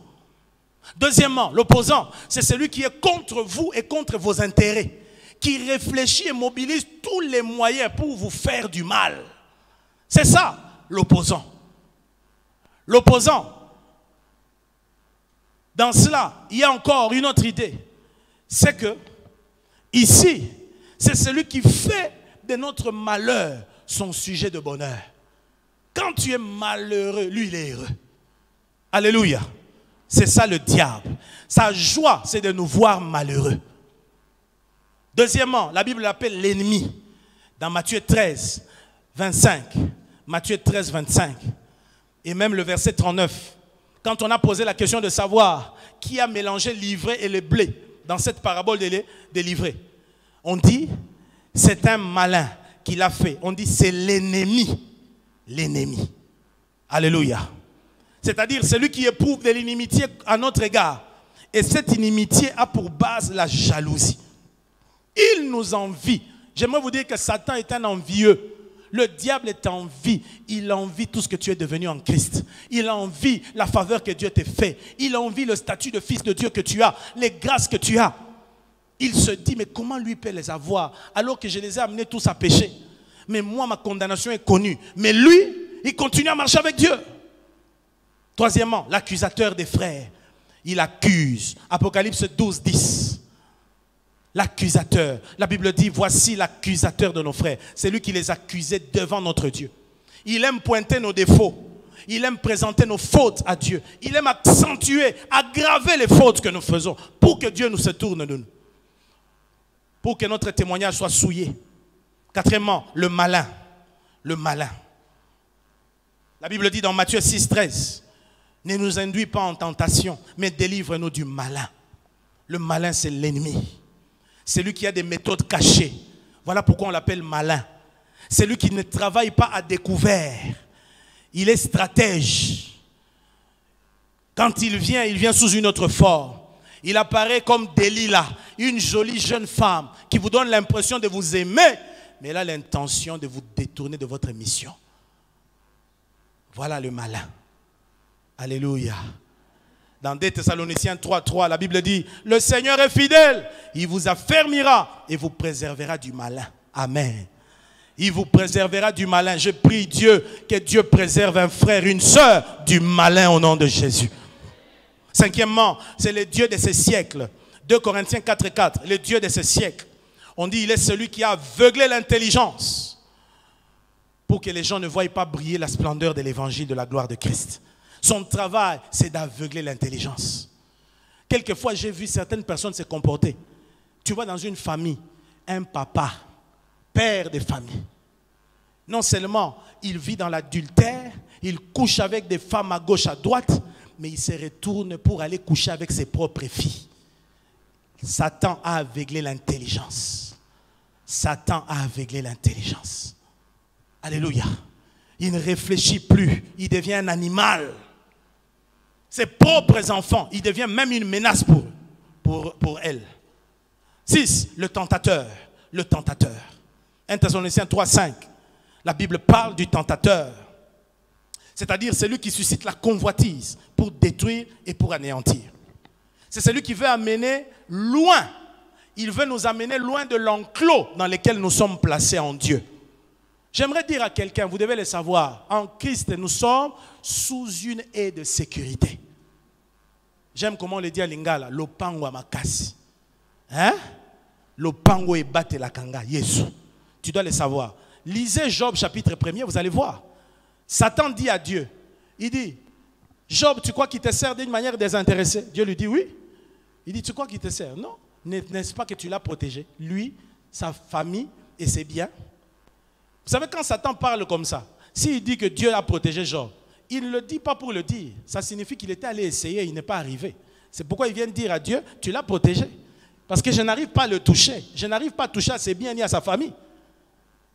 Deuxièmement, l'opposant, c'est celui qui est contre vous et contre vos intérêts, qui réfléchit et mobilise tous les moyens pour vous faire du mal. C'est ça, l'opposant. L'opposant. Dans cela, il y a encore une autre idée. C'est que, ici, c'est celui qui fait de notre malheur son sujet de bonheur. Quand tu es malheureux, lui, il est heureux. Alléluia. C'est ça le diable. Sa joie, c'est de nous voir malheureux. Deuxièmement, la Bible l'appelle l'ennemi. Dans Matthieu 13, 25. Matthieu 13, 25. Et même le verset 39. Quand on a posé la question de savoir qui a mélangé l'ivraie et le blé dans cette parabole des livrées, on dit, c'est un malin qui l'a fait. On dit, c'est l'ennemi. L'ennemi. Alléluia. C'est-à-dire celui qui éprouve de l'inimitié à notre égard. Et cette inimitié a pour base la jalousie. Il nous envie. J'aimerais vous dire que Satan est un envieux. Le diable est en vie. Il envie tout ce que tu es devenu en Christ. Il envie la faveur que Dieu t'a fait. Il envie le statut de fils de Dieu que tu as, les grâces que tu as. Il se dit, mais comment lui peut les avoir alors que je les ai amenés tous à pécher? Mais moi, ma condamnation est connue. Mais lui, il continue à marcher avec Dieu. Troisièmement, l'accusateur des frères. Il accuse. Apocalypse 12, 10. L'accusateur. La Bible dit, voici l'accusateur de nos frères. C'est lui qui les accusait devant notre Dieu. Il aime pointer nos défauts. Il aime présenter nos fautes à Dieu. Il aime accentuer, aggraver les fautes que nous faisons pour que Dieu nous se tourne de nous. Pour que notre témoignage soit souillé. Quatrièmement, le malin. Le malin. La Bible dit dans Matthieu 6, 13, ne nous induis pas en tentation, mais délivre-nous du malin. Le malin, c'est l'ennemi. C'est lui qui a des méthodes cachées. Voilà pourquoi on l'appelle malin. C'est lui qui ne travaille pas à découvert. Il est stratège. Quand il vient sous une autre forme. Il apparaît comme Delilah, une jolie jeune femme qui vous donne l'impression de vous aimer, mais elle a l'intention de vous détourner de votre mission. Voilà le malin. Alléluia. Dans 2 Thessaloniciens 3:3, la Bible dit, le Seigneur est fidèle, il vous affermira et vous préservera du malin. Amen. Il vous préservera du malin. Je prie Dieu, que Dieu préserve un frère, une sœur du malin au nom de Jésus. Cinquièmement, c'est le Dieu de ces siècles. 2 Corinthiens 4:4, le Dieu de ces siècles. On dit, il est celui qui a aveuglé l'intelligence pour que les gens ne voient pas briller la splendeur de l'évangile de la gloire de Christ. Son travail, c'est d'aveugler l'intelligence. Quelquefois, j'ai vu certaines personnes se comporter. Tu vois, dans une famille, un papa, père de famille, non seulement il vit dans l'adultère, il couche avec des femmes à gauche, à droite, mais il se retourne pour aller coucher avec ses propres filles. Satan a aveuglé l'intelligence. Satan a aveuglé l'intelligence. Alléluia. Il ne réfléchit plus, il devient un animal. Ses propres enfants, il devient même une menace pour elle. 6. Le tentateur. Le tentateur. 1 Thessaloniciens 3:5. La Bible parle du tentateur. C'est-à-dire celui qui suscite la convoitise pour détruire et pour anéantir. C'est celui qui veut amener loin. Il veut nous amener loin de l'enclos dans lequel nous sommes placés en Dieu. J'aimerais dire à quelqu'un, vous devez le savoir, en Christ, nous sommes sous une haie de sécurité. J'aime comment on le dit à Lingala, lopango amakasi. Hein? Lopango ebate la kanga, Yesu. Tu dois le savoir. Lisez Job chapitre 1er, vous allez voir. Satan dit à Dieu, il dit, Job, tu crois qu'il te sert d'une manière désintéressée? Dieu lui dit oui. Il dit, tu crois qu'il te sert? Non. N'est-ce pas que tu l'as protégé? Lui, sa famille et ses biens. Vous savez, quand Satan parle comme ça, s'il dit que Dieu a protégé Job, il ne le dit pas pour le dire. Ça signifie qu'il était allé essayer et il n'est pas arrivé. C'est pourquoi il vient de dire à Dieu, tu l'as protégé. Parce que je n'arrive pas à le toucher. Je n'arrive pas à toucher à ses biens ni à sa famille.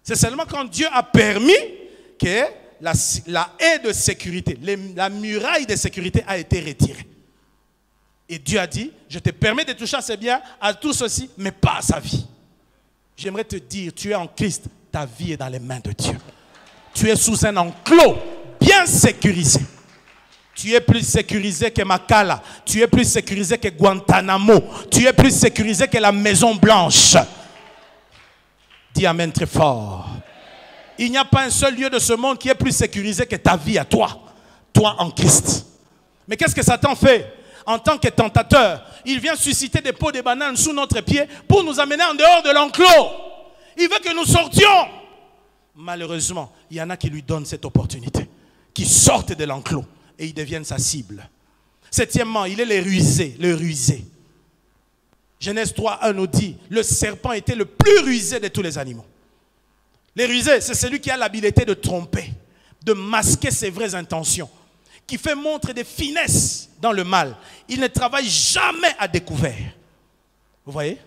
C'est seulement quand Dieu a permis que la haie de sécurité, la muraille de sécurité a été retirée. Et Dieu a dit, je te permets de toucher à ses biens, à tout ceci, mais pas à sa vie. J'aimerais te dire, tu es en Christ, ta vie est dans les mains de Dieu. Tu es sous un enclos bien sécurisé. Tu es plus sécurisé que Makala. Tu es plus sécurisé que Guantanamo. Tu es plus sécurisé que la Maison Blanche. Dis Amen très fort. Il n'y a pas un seul lieu de ce monde qui est plus sécurisé que ta vie à toi. Toi en Christ. Mais qu'est-ce que Satan fait? En tant que tentateur, il vient susciter des pots de bananes sous notre pied pour nous amener en dehors de l'enclos. Il veut que nous sortions. Malheureusement, il y en a qui lui donnent cette opportunité. Qui sortent de l'enclos et ils deviennent sa cible. Septièmement, il est le rusé. Genèse 3:1 nous dit, le serpent était le plus rusé de tous les animaux. Le rusé, c'est celui qui a l'habileté de tromper, de masquer ses vraies intentions, qui fait montre de finesse dans le mal. Il ne travaille jamais à découvert. Vous voyez?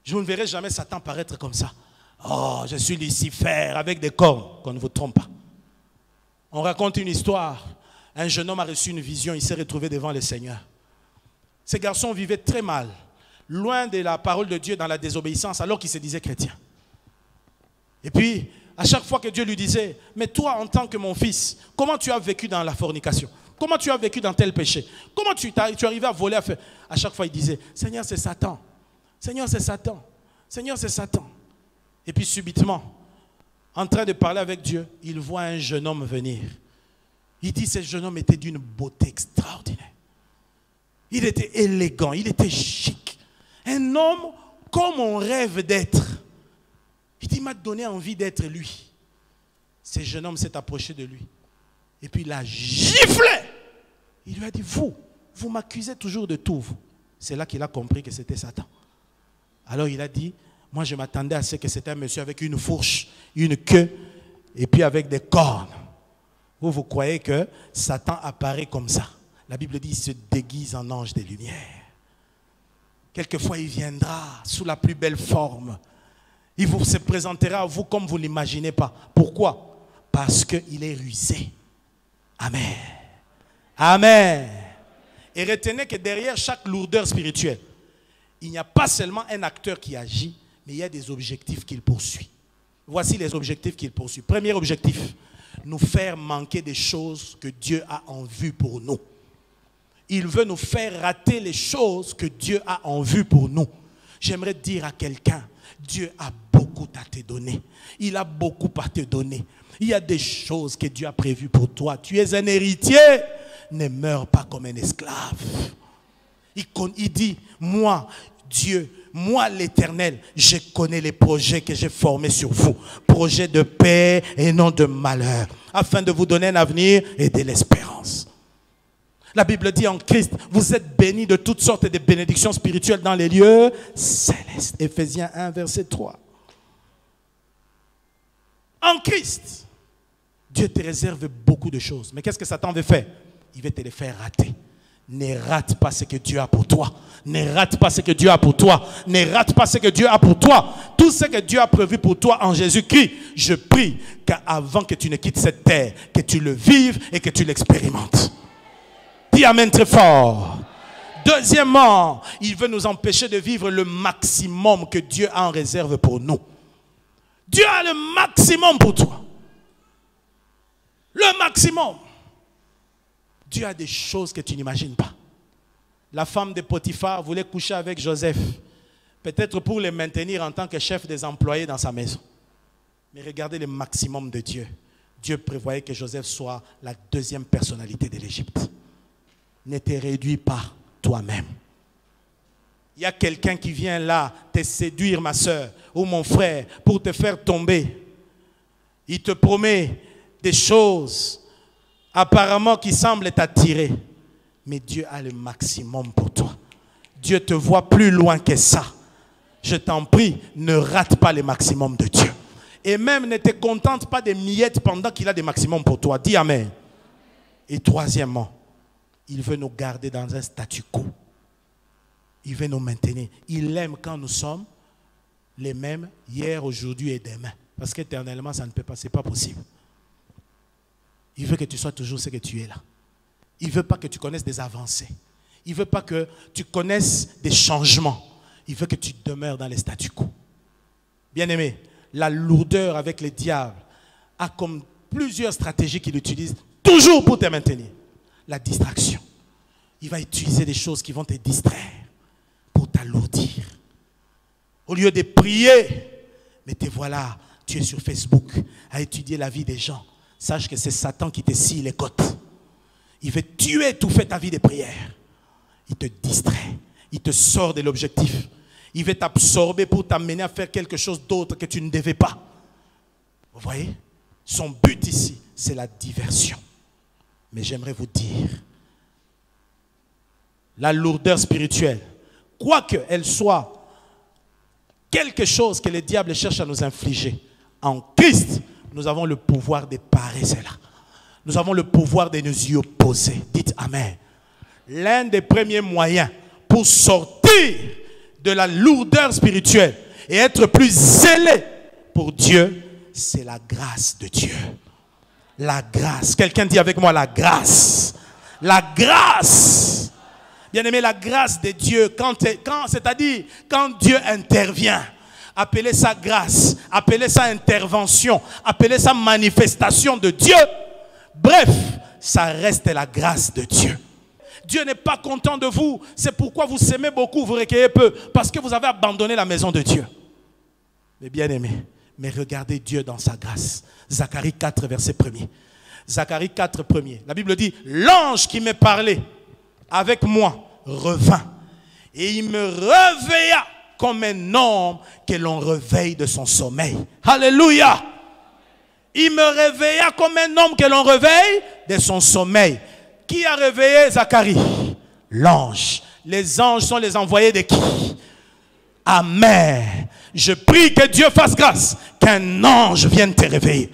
Je ne verrai jamais Satan paraître comme ça. Oh, je suis Lucifer avec des cornes. Qu'on ne vous trompe pas. On raconte une histoire. Un jeune homme a reçu une vision. Il s'est retrouvé devant le Seigneur. Ces garçons vivaient très mal, loin de la parole de Dieu dans la désobéissance, alors qu'ils se disaient chrétiens. Et puis, À chaque fois que Dieu lui disait, mais toi en tant que mon fils, comment tu as vécu dans la fornication? Comment tu as vécu dans tel péché? Comment tu arrivé à voler, à faire? À chaque fois il disait, Seigneur c'est Satan, Seigneur c'est Satan, Seigneur c'est Satan. Et puis subitement, en train de parler avec Dieu, il voit un jeune homme venir. Il dit, ce jeune homme était d'une beauté extraordinaire. Il était élégant, il était chic. Un homme comme on rêve d'être. Il dit, il m'a donné envie d'être lui. Ce jeune homme s'est approché de lui. Et puis il a giflé. Il lui a dit, vous m'accusez toujours de tout, vous. C'est là qu'il a compris que c'était Satan. Alors il a dit, moi je m'attendais à ce que c'était un monsieur avec une fourche, une queue, et puis avec des cornes. Vous croyez que Satan apparaît comme ça. La Bible dit, il se déguise en ange des lumières. Quelquefois il viendra sous la plus belle forme. Il vous se présentera à vous comme vous ne l'imaginez pas. Pourquoi? Parce qu'il est rusé. Amen. Amen. Et retenez que derrière chaque lourdeur spirituelle, il n'y a pas seulement un acteur qui agit, mais il y a des objectifs qu'il poursuit. Voici les objectifs qu'il poursuit. Premier objectif, nous faire manquer des choses que Dieu a en vue pour nous. Il veut nous faire rater les choses que Dieu a en vue pour nous. J'aimerais dire à quelqu'un, Dieu a beaucoup à te donner. Il a beaucoup à te donner. Il y a des choses que Dieu a prévues pour toi. Tu es un héritier. Ne meurs pas comme un esclave. Il dit, moi, Dieu, moi l'Éternel, je connais les projets que j'ai formés sur vous. Projets de paix et non de malheur. Afin de vous donner un avenir et de l'espérance. La Bible dit en Christ, vous êtes bénis de toutes sortes de bénédictions spirituelles dans les lieux célestes. Éphésiens 1, verset 3. En Christ, Dieu te réserve beaucoup de choses. Mais qu'est-ce que Satan veut faire? Il veut te les faire rater. Ne rate pas ce que Dieu a pour toi. Ne rate pas ce que Dieu a pour toi. Ne rate pas ce que Dieu a pour toi. Tout ce que Dieu a prévu pour toi en Jésus-Christ, je prie qu'avant que tu ne quittes cette terre, que tu le vives et que tu l'expérimentes. Dis amen très fort. Deuxièmement, il veut nous empêcher de vivre le maximum que Dieu a en réserve pour nous. Dieu a le maximum pour toi. Le maximum. Dieu a des choses que tu n'imagines pas. La femme de Potiphar voulait coucher avec Joseph. Peut-être pour le maintenir en tant que chef des employés dans sa maison. Mais regardez le maximum de Dieu. Dieu prévoyait que Joseph soit la deuxième personnalité de l'Égypte. Ne te réduis pas toi-même. Il y a quelqu'un qui vient là te séduire, ma soeur ou mon frère, pour te faire tomber. Il te promet des choses apparemment qui semblent t'attirer. Mais Dieu a le maximum pour toi. Dieu te voit plus loin que ça. Je t'en prie, ne rate pas le maximum de Dieu. Et même ne te contente pas des miettes pendant qu'il a des maximums pour toi. Dis amen. Et troisièmement, il veut nous garder dans un statu quo. Il veut nous maintenir. Il aime quand nous sommes les mêmes hier, aujourd'hui et demain. Parce qu'éternellement, ça ne peut pas, c'est pas possible. Il veut que tu sois toujours ce que tu es là. Il ne veut pas que tu connaisses des avancées. Il ne veut pas que tu connaisses des changements. Il veut que tu demeures dans les statu quo. Bien-aimé, la lourdeur avec le diable a comme plusieurs stratégies qu'il utilise toujours pour te maintenir. La distraction. Il va utiliser des choses qui vont te distraire pour t'alourdir. Au lieu de prier, mais te voilà, tu es sur Facebook à étudier la vie des gens. Sache que c'est Satan qui te scie les côtes. Il veut tuer tout fait ta vie de prière. Il te distrait. Il te sort de l'objectif. Il veut t'absorber pour t'amener à faire quelque chose d'autre que tu ne devais pas. Vous voyez? Son but ici, c'est la diversion. Mais j'aimerais vous dire, la lourdeur spirituelle, quoique elle soit quelque chose que le diable cherche à nous infliger, en Christ, nous avons le pouvoir de parer cela. Nous avons le pouvoir de nous y opposer. Dites Amen. L'un des premiers moyens pour sortir de la lourdeur spirituelle et être plus zélé pour Dieu, c'est la grâce de Dieu. La grâce. Quelqu'un dit avec moi la grâce. La grâce. Bien aimé, la grâce de Dieu, c'est-à-dire quand Dieu intervient appelez ça grâce, appelez ça intervention, appelez ça manifestation de Dieu. Bref, ça reste la grâce de Dieu. Dieu n'est pas content de vous. C'est pourquoi vous s'aimez beaucoup, vous recueillez peu. Parce que vous avez abandonné la maison de Dieu. Mais bien aimés, mais regardez Dieu dans sa grâce. Zacharie 4, verset 1er. Zacharie 4, 1er. La Bible dit, l'ange qui me parlait avec moi revint. Et il me réveilla comme un homme que l'on réveille de son sommeil. Alléluia! Il me réveilla comme un homme que l'on réveille de son sommeil. Qui a réveillé Zacharie? L'ange. Les anges sont les envoyés de qui? Amen. Je prie que Dieu fasse grâce, qu'un ange vienne te réveiller.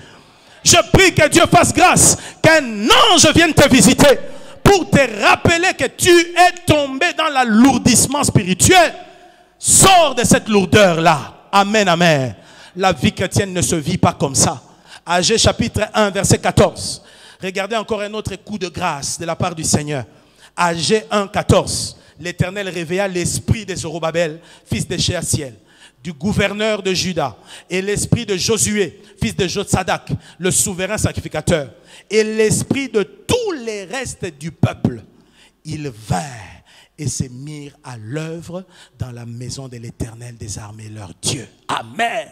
Je prie que Dieu fasse grâce, qu'un ange vienne te visiter pour te rappeler que tu es tombé dans l'alourdissement spirituel. Sors de cette lourdeur-là. Amen, amen. La vie chrétienne ne se vit pas comme ça. Agé chapitre 1, verset 14. Regardez encore un autre coup de grâce de la part du Seigneur. Agé 1, 14. L'Éternel réveilla l'esprit de Zorobabel, fils de Shealtiel, du gouverneur de Juda, et l'esprit de Josué, fils de Jotsadak, le souverain sacrificateur, et l'esprit de tous les restes du peuple. Ils vinrent et se mirent à l'œuvre dans la maison de l'Éternel des armées, leur Dieu. Amen.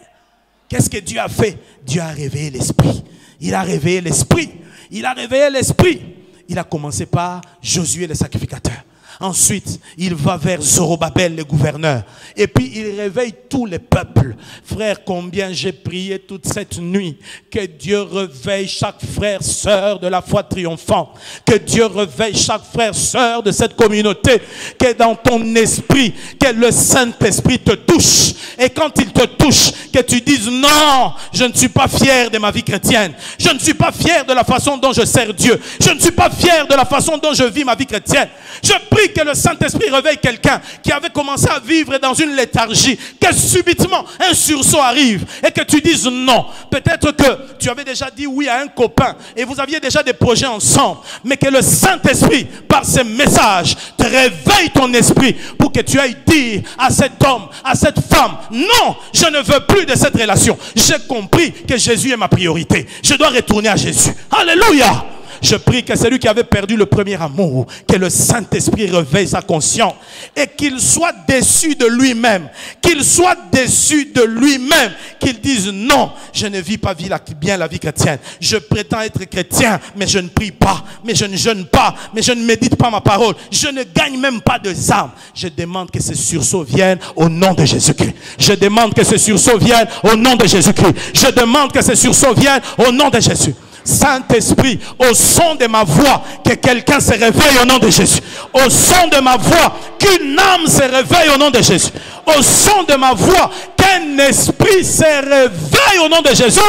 Qu'est-ce que Dieu a fait? Dieu a réveillé l'esprit. Il a réveillé l'esprit. Il a réveillé l'esprit. Il a commencé par Josué le sacrificateur. Ensuite, il va vers Zorobabel, le gouverneur. Et puis, il réveille tous les peuples. Frère, combien j'ai prié toute cette nuit. Que Dieu réveille chaque frère, sœur de la foi triomphante. Que Dieu réveille chaque frère, sœur de cette communauté. Que dans ton esprit, que le Saint-Esprit te touche. Et quand il te touche, que tu dises non, je ne suis pas fier de ma vie chrétienne. Je ne suis pas fier de la façon dont je sers Dieu. Je ne suis pas fier de la façon dont je vis ma vie chrétienne. Je prie que le Saint-Esprit réveille quelqu'un qui avait commencé à vivre dans une léthargie, que subitement un sursaut arrive et que tu dises non. Peut-être que tu avais déjà dit oui à un copain et vous aviez déjà des projets ensemble, mais que le Saint-Esprit, par ses messages, te réveille ton esprit pour que tu ailles dire à cet homme, à cette femme, non, je ne veux plus de cette relation. J'ai compris que Jésus est ma priorité. Je dois retourner à Jésus. Alléluia! Je prie que celui qui avait perdu le premier amour, que le Saint-Esprit réveille sa conscience et qu'il soit déçu de lui-même, qu'il soit déçu de lui-même, qu'il dise non, je ne vis pas bien la vie chrétienne. Je prétends être chrétien, mais je ne prie pas, mais je ne jeûne pas, mais je ne médite pas ma parole. Je ne gagne même pas de âme. Je demande que ce sursaut vienne au nom de Jésus-Christ. Je demande que ce sursaut vienne au nom de Jésus-Christ. Je demande que ce sursaut vienne au nom de Jésus. Saint-Esprit, au son de ma voix, que quelqu'un se réveille au nom de Jésus. Au son de ma voix, qu'une âme se réveille au nom de Jésus. Au son de ma voix, qu'un esprit se réveille au nom de Jésus.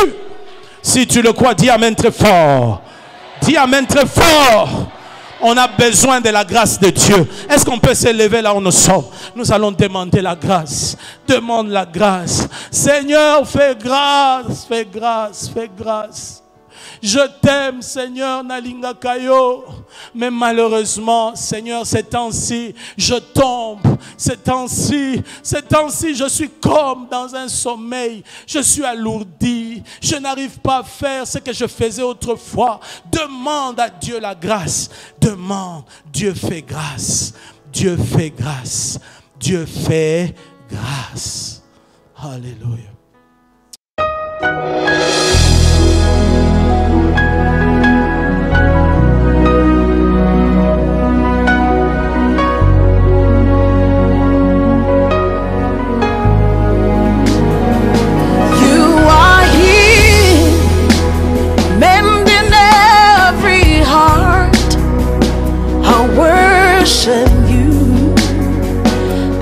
Si tu le crois, dis Amen très fort. Dis Amen très fort. On a besoin de la grâce de Dieu. Est-ce qu'on peut s'élever là où nous sommes? Nous allons demander la grâce. Demande la grâce. Seigneur, fais grâce, fais grâce, fais grâce. Je t'aime, Seigneur, Nalinga Kayo. Mais malheureusement, Seigneur, ces temps-ci, je tombe. Ces temps-ci, je suis comme dans un sommeil. Je suis alourdi. Je n'arrive pas à faire ce que je faisais autrefois. Demande à Dieu la grâce. Demande. Dieu fait grâce. Dieu fait grâce. Dieu fait grâce. Alléluia.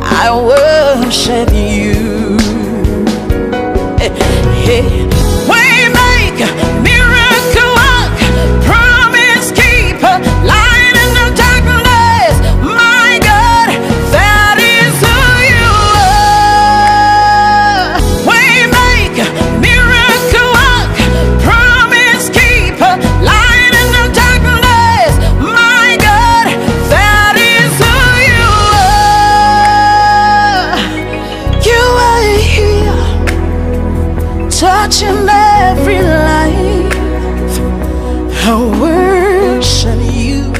I worship you. Hey, Waymaker, miracle work, promise keeper, light in the darkness. My God, that is who you are. Waymaker, miracle work, promise keeper, light in the darkness. My God, that is who you are. You are here. touching every life. I worship you.